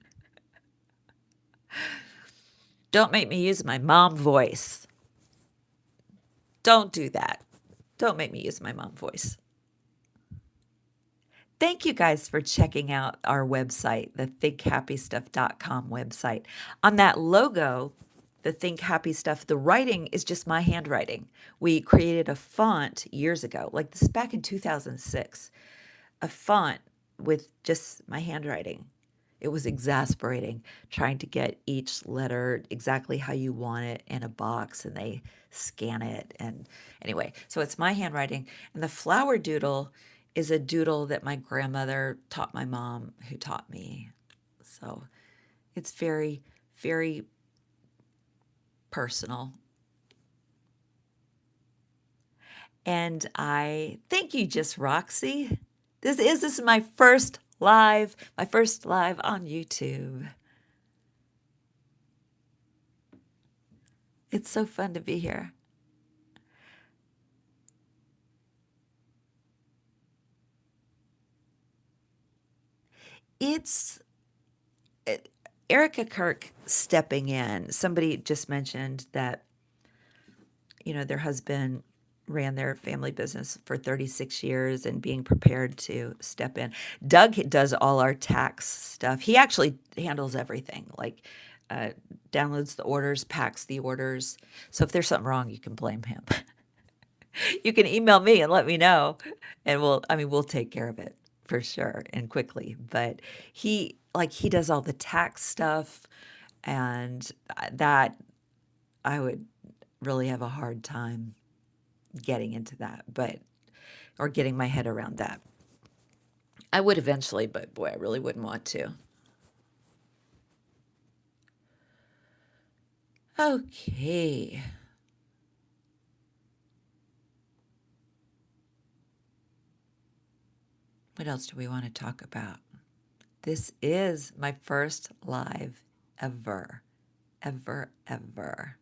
don't make me use my mom voice. Don't do that. Don't make me use my mom voice. Thank you guys for checking out our website, the thinkhappystuff.com website. On that logo, the Think Happy Stuff, the writing is just my handwriting. We created a font years ago, like this back in 2006, a font with just my handwriting. It was exasperating trying to get each letter exactly how you want it in a box, and they scan it. And anyway, so it's my handwriting. And the flower doodle is a doodle that my grandmother taught my mom, who taught me. So it's very, very personal. And I thank you, Just Roxy. This is my first live on YouTube. It's so fun to be here. It's Erica Kirk stepping in. Somebody just mentioned that, their husband ran their family business for 36 years and being prepared to step in. Doug does all our tax stuff. He actually handles everything, like uh, downloads the orders, packs the orders. So if there's something wrong, you can blame him. You can email me and let me know, and we'll take care of it for sure and quickly. But he does all the tax stuff, and that I would really have a hard time getting into that, or getting my head around that. I would eventually, but boy, I really wouldn't want to. Okay. What else do we want to talk about? This is my first live ever, ever, ever.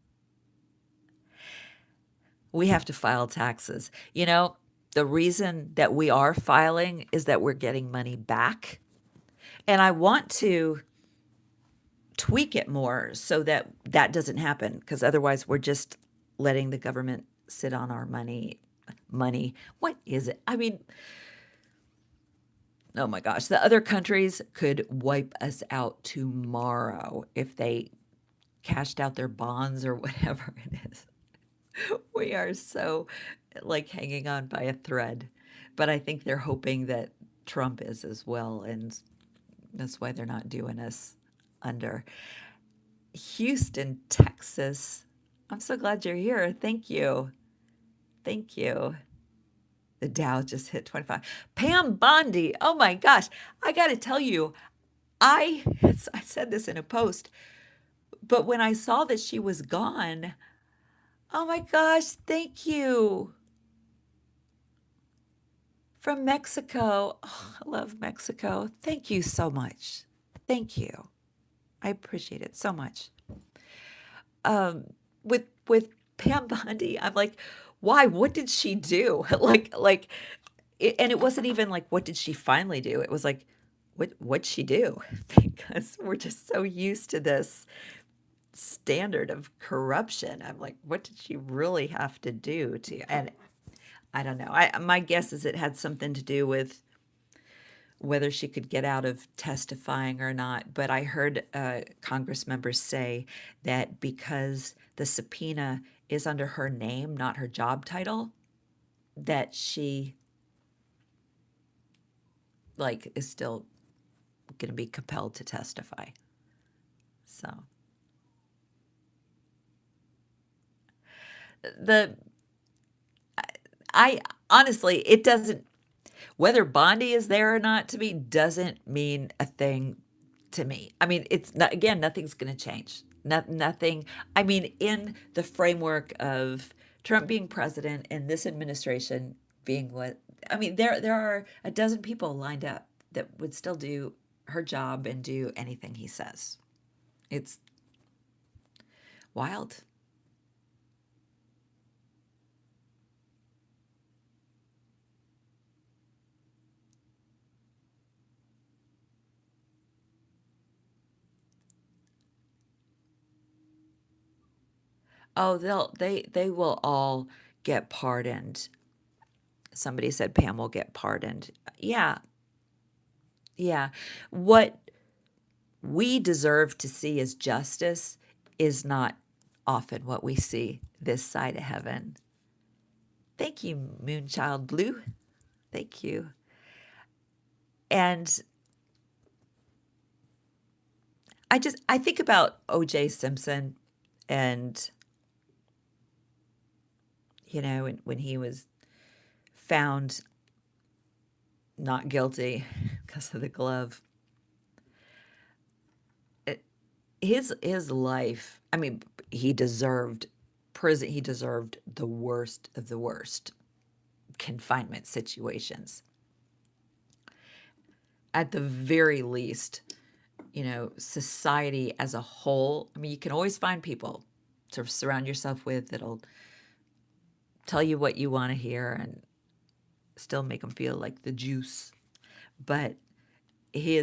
We have to file taxes. The reason that we are filing is that we're getting money back. And I want to tweak it more so that that doesn't happen, because otherwise we're just letting the government sit on our money. Money. What is it? I mean, oh my gosh, the other countries could wipe us out tomorrow if they cashed out their bonds or whatever it is. We are so like hanging on by a thread. But I think they're hoping that Trump is as well, and that's why they're not doing us under. Houston, Texas. I'm so glad you're here. Thank you. Thank you. The Dow just hit 25. Pam Bondi. Oh my gosh. I got to tell you, I said this in a post, but when I saw that she was gone, oh my gosh, thank you. From Mexico. Oh, I love Mexico. Thank you so much. Thank you. I appreciate it so much. With Pam Bondi, I'm like, why? What did she do? And it wasn't even like, what did she finally do? It was like, what'd she do? Because we're just so used to this standard of corruption. I'm like, what did she really have to do to? And I don't know. My guess is it had something to do with whether she could get out of testifying or not. But I heard Congress members say that because the subpoena is under her name, not her job title, that she like is still going to be compelled to testify. So the I honestly, it doesn't, whether Bondi is there or not to me doesn't mean a thing to me. I mean, it's not, again, nothing's going to change. Nothing. I mean, in the framework of Trump being president and this administration being what, I mean, there are a dozen people lined up that would still do her job and do anything he says. It's wild. Oh, they will all get pardoned. Somebody said Pam will get pardoned. Yeah, yeah. What we deserve to see as justice is not often what we see this side of heaven. Thank you, Moonchild Blue. Thank you. And I think about O.J. Simpson and, when he was found not guilty because of the glove. His life, I mean, he deserved prison. He deserved the worst of the worst confinement situations. At the very least, society as a whole, I mean, you can always find people to surround yourself with that'll tell you what you want to hear and still make them feel like the juice. But he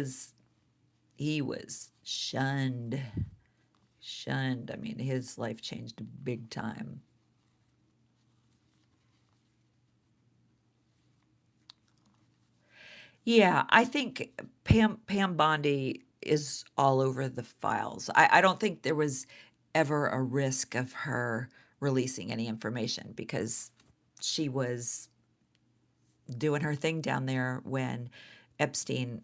was shunned. I mean, his life changed big time. Yeah, I think Pam Bondi is all over the files. I don't think there was ever a risk of her releasing any information because she was doing her thing down there when Epstein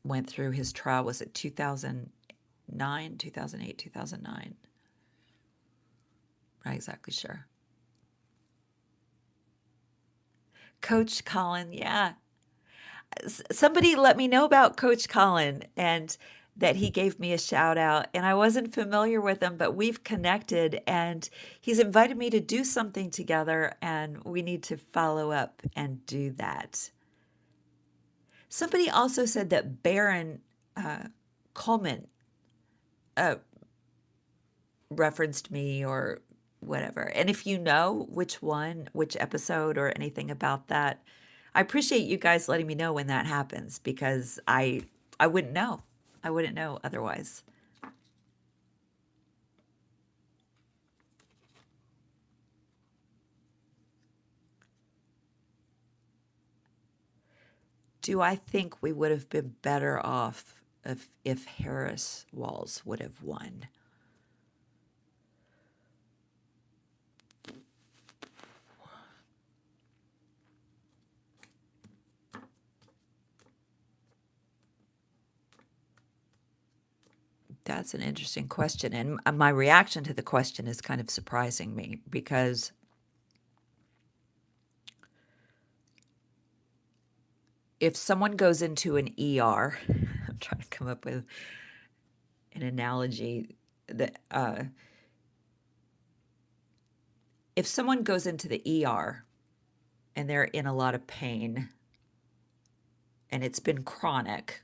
went through his trial. Was it 2009, 2008, 2009? Not exactly sure. Coach Colin, yeah. Somebody let me know about Coach Colin and that he gave me a shout out. And I wasn't familiar with him, but we've connected and he's invited me to do something together. And we need to follow up and do that. Somebody also said that Baron Coleman referenced me or whatever. And if you know which one, which episode or anything about that, I appreciate you guys letting me know when that happens because I wouldn't know. I wouldn't know otherwise. Do I think we would have been better off if Harris Walls would have won? That's an interesting question, and my reaction to the question is kind of surprising me because if someone goes into an ER, I'm trying to come up with an analogy that, if someone goes into the ER and they're in a lot of pain and it's been chronic,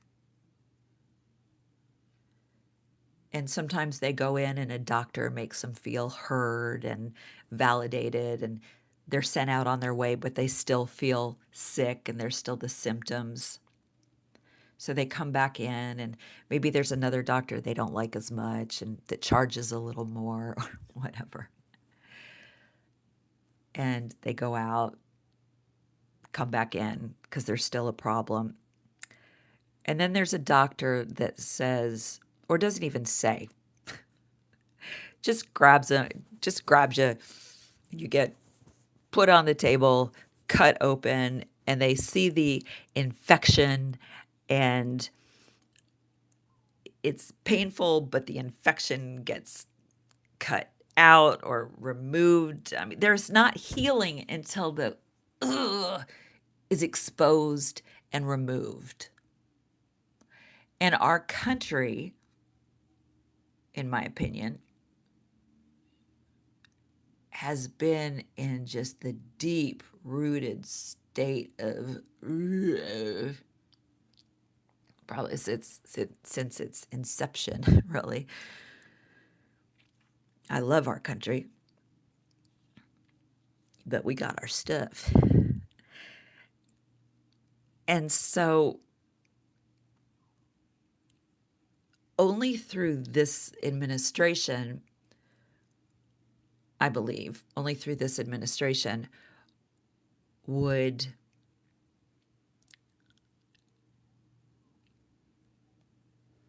and sometimes they go in and a doctor makes them feel heard and validated and they're sent out on their way, but they still feel sick and there's still the symptoms. So they come back in and maybe there's another doctor they don't like as much and that charges a little more or whatever. And they go out, come back in because there's still a problem. And then there's a doctor that says, or doesn't even say, just grabs you, you get put on the table, cut open, and they see the infection and it's painful, but the infection gets cut out or removed. I mean, there's not healing until the ugh is exposed and removed. And our country, in my opinion, has been in just the deep rooted state of probably since its inception, really. I love our country, but we got our stuff. And so only through this administration, I believe, only through this administration would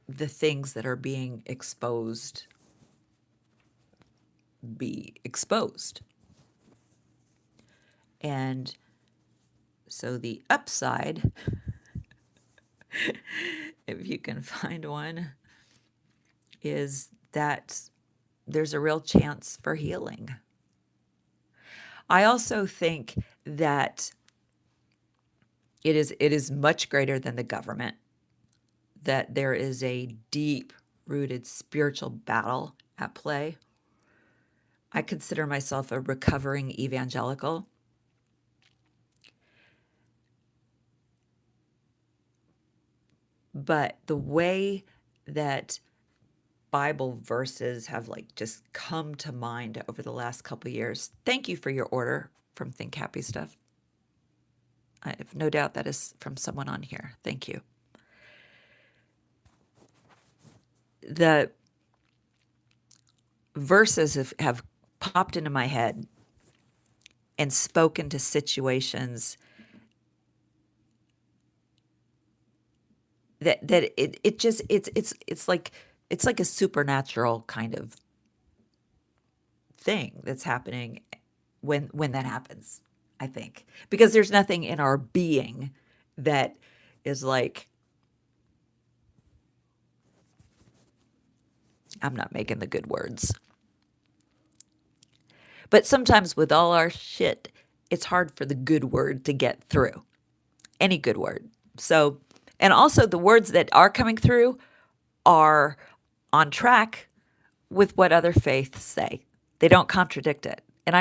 the things that are being exposed be exposed. And so the upside, if you can find one, is that there's a real chance for healing. I also think that it is much greater than the government, that there is a deep rooted spiritual battle at play. I consider myself a recovering evangelical. But the way that Bible verses have like just come to mind over the last couple of years. Thank you for your order from Think Happy Stuff. I have no doubt that is from someone on here. Thank you. The verses have popped into my head and spoken to situations that it just it's like a supernatural kind of thing that's happening when that happens, I think. Because there's nothing in our being that is like, I'm not making the good words. But sometimes with all our shit, it's hard for the good word to get through. Any good word. So, and also the words that are coming through are on track with what other faiths say. They don't contradict it. And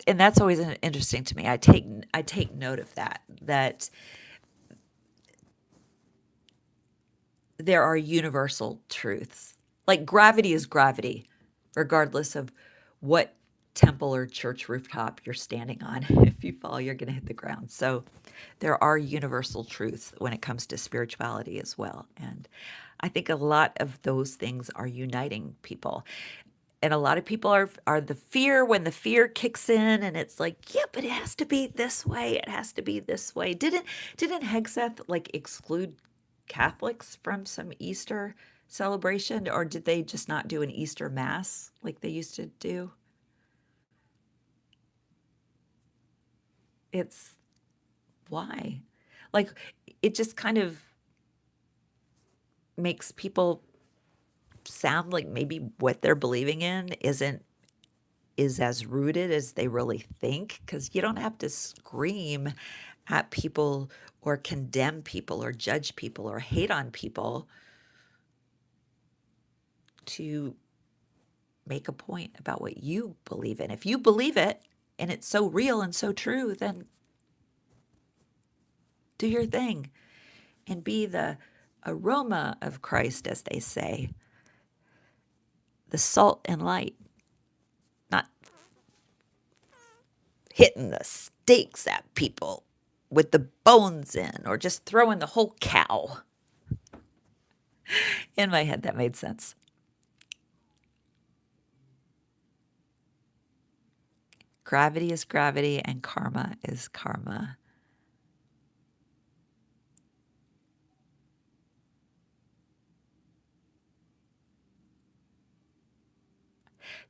and that's always interesting to me. I take note of that there are universal truths. Like gravity is gravity, regardless of what temple or church rooftop you're standing on. If you fall, you're going to hit the ground. So there are universal truths when it comes to spirituality as well. And I think a lot of those things are uniting people. And a lot of people are the fear when the fear kicks in and it's like, yeah, but it has to be this way. It has to be this way. Didn't Hegseth like exclude Catholics from some Easter celebration, or did they just not do an Easter mass like they used to do? It's why? Like it just kind of makes people sound like maybe what they're believing in is as rooted as they really think, because you don't have to scream at people or condemn people or judge people or hate on people to make a point about what you believe in. If you believe it and it's so real and so true, then do your thing and be the aroma of Christ, as they say, the salt and light, not hitting the stakes at people with the bones in or just throwing the whole cow. In my head, that made sense. Gravity is gravity and karma is karma.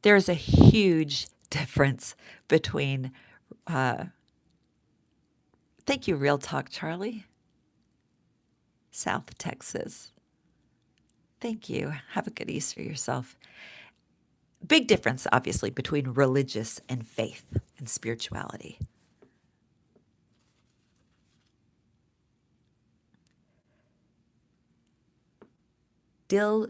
There's a huge difference between, thank you, Real Talk Charlie, South Texas. Thank you. Have a good Easter yourself. Big difference, obviously, between religious and faith and spirituality. Dill.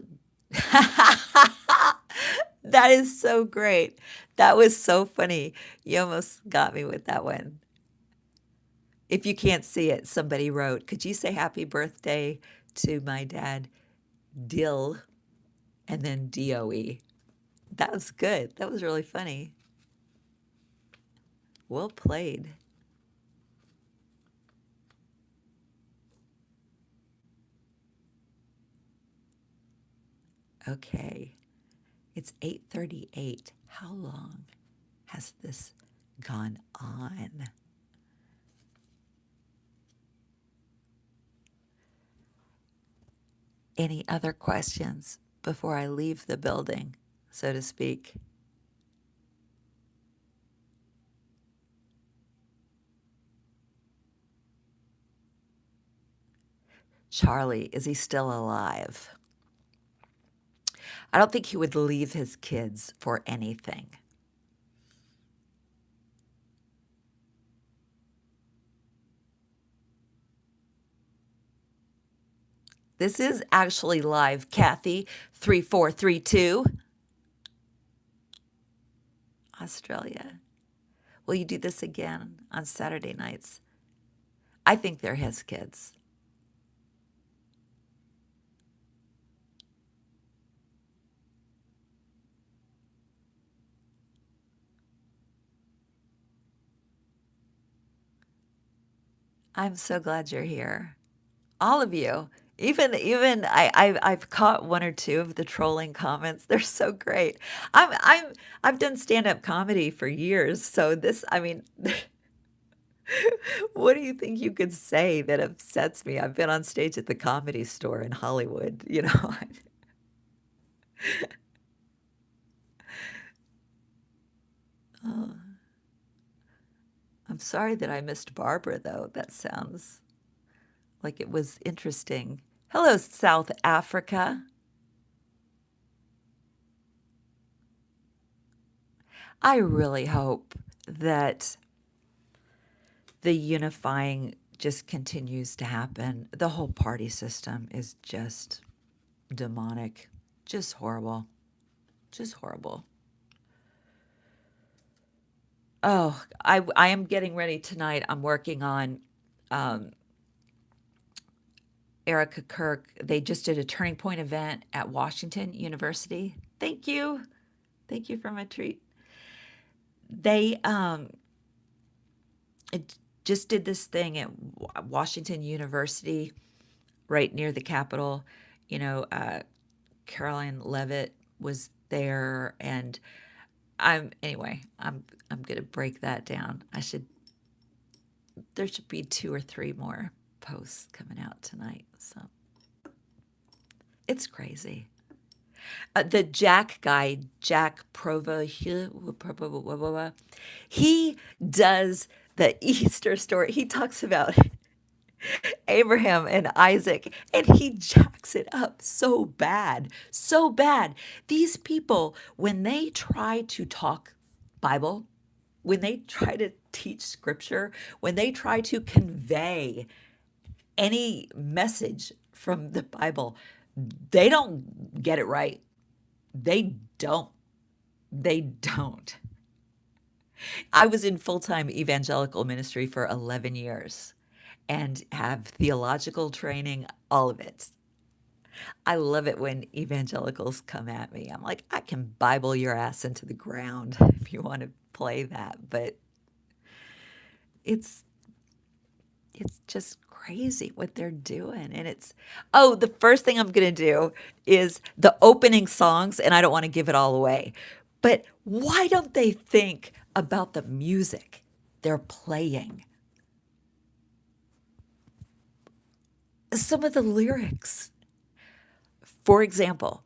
That is so great. That was so funny. You almost got me with that one. If you can't see it, somebody wrote, could you say happy birthday to my dad, Dill, and then DOE? That was good. That was really funny. Well played. Okay. It's 8:38. How long has this gone on? Any other questions before I leave the building, so to speak? Charlie, is he still alive? I don't think he would leave his kids for anything. This is actually live, Kathy, 3432. Australia. Will you do this again on Saturday nights? I think they're his kids. I'm so glad you're here. All of you. Even I've caught one or two of the trolling comments. They're so great. I've done stand-up comedy for years, so this, I mean, what do you think you could say that upsets me? I've been on stage at the Comedy Store in Hollywood, you know. Oh, I'm sorry that I missed Barbara, though. That sounds like it was interesting. Hello, South Africa. I really hope that the unifying just continues to happen. The whole party system is just demonic, just horrible, just horrible. Oh, I am getting ready tonight. I'm working on Erica Kirk. They just did a Turning Point event at Washington University. Thank you. Thank you for my treat. They just did this thing at Washington University, right near the Capitol. You know, Caroline Levitt was there, and I'm gonna break that down. There should be 2 or 3 more posts coming out tonight. So it's crazy. The Jack guy, Jack Prova, he does the Easter story. He talks about Abraham and Isaac, and he jacks it up so bad, so bad. These people, when they try to talk Bible, when they try to teach scripture, when they try to convey any message from the Bible, they don't get it right. They don't. They don't. I was in full time evangelical ministry for 11 years and have theological training, all of it. I love it when evangelicals come at me. I'm like, I can Bible your ass into the ground if you want to play that, but it's it's just crazy what they're doing. And it's, oh, the first thing I'm going to do is the opening songs, and I don't want to give it all away. But why don't they think about the music they're playing? Some of the lyrics. For example,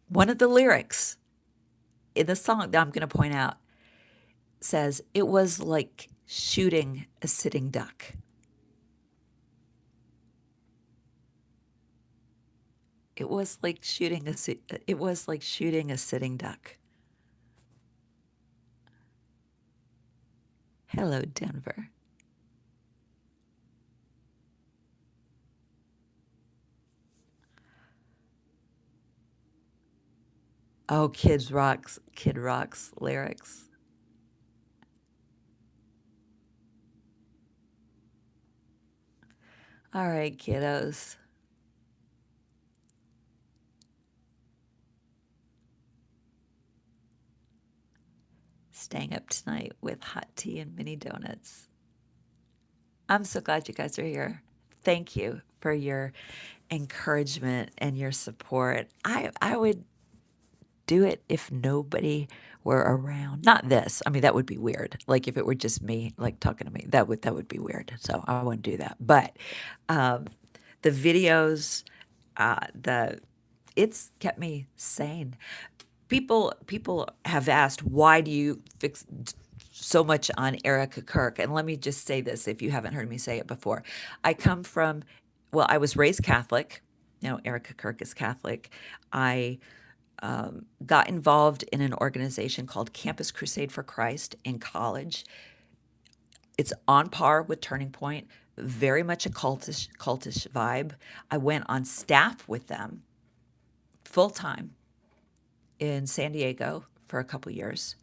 one of the lyrics in the song that I'm going to point out says, "It was like shooting a sitting duck." It was like shooting it was like shooting a sitting duck. Hello, Denver. Oh, Kid Rock's lyrics. All right, kiddos. Staying up tonight with hot tea and mini donuts. I'm so glad you guys are here. Thank you for your encouragement and your support. I would do it if nobody were around. Not this. I mean, that would be weird. Like if it were just me, like talking to me, that would be weird. So I wouldn't do that. But um, the videos, the it's kept me sane. People have asked, why do you fix so much on Erica Kirk? And let me just say this, if you haven't heard me say it before. I come from, well, I was raised Catholic. You know, Erica Kirk is Catholic. I got involved in an organization called Campus Crusade for Christ in college. It's on par with Turning Point, very much a cultish vibe. I went on staff with them full time in San Diego for a couple years.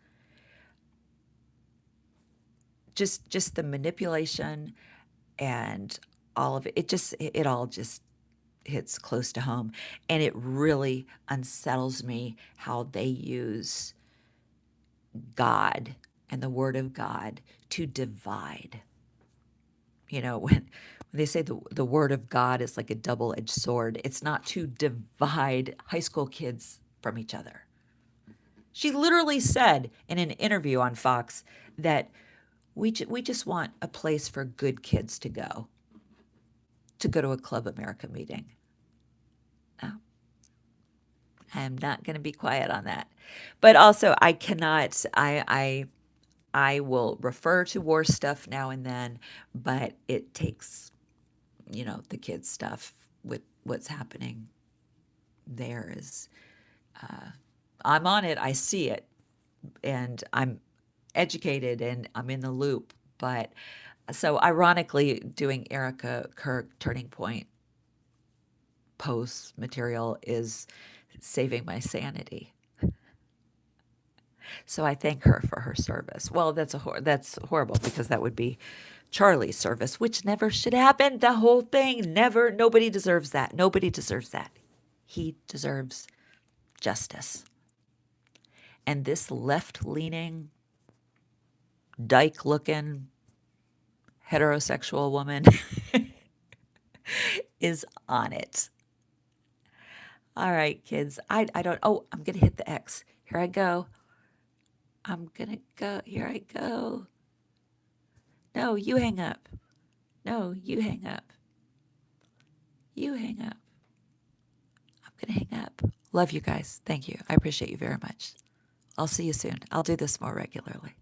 Just the manipulation and all of it, it all just hits close to home, and it really unsettles me how they use God and the Word of God to divide. You know, when they say the Word of God is like a double-edged sword, it's not to divide high school kids from each other. She literally said in an interview on Fox that we just want a place for good kids to go to a Club America meeting. Now, I'm not going to be quiet on that. But also, I cannot, I will refer to war stuff now and then, but it takes, the kids' stuff with what's happening there is, I'm on it, I see it, and I'm educated and I'm in the loop. But so ironically, doing Erica Kirk Turning Point post material is saving my sanity. So I thank her for her service. Well, that's horrible because that would be Charlie's service, which never should happen. The whole thing never. Nobody deserves that. Nobody deserves that. He deserves justice. And this left-leaning, dyke-looking, heterosexual woman is on it. All right, kids. I don't. Oh, I'm gonna hit the X. Here I go. I'm gonna go. Here I go. No, you hang up. No, you hang up. You hang up. I'm gonna hang up. Love you guys. Thank you. I appreciate you very much. I'll see you soon. I'll do this more regularly.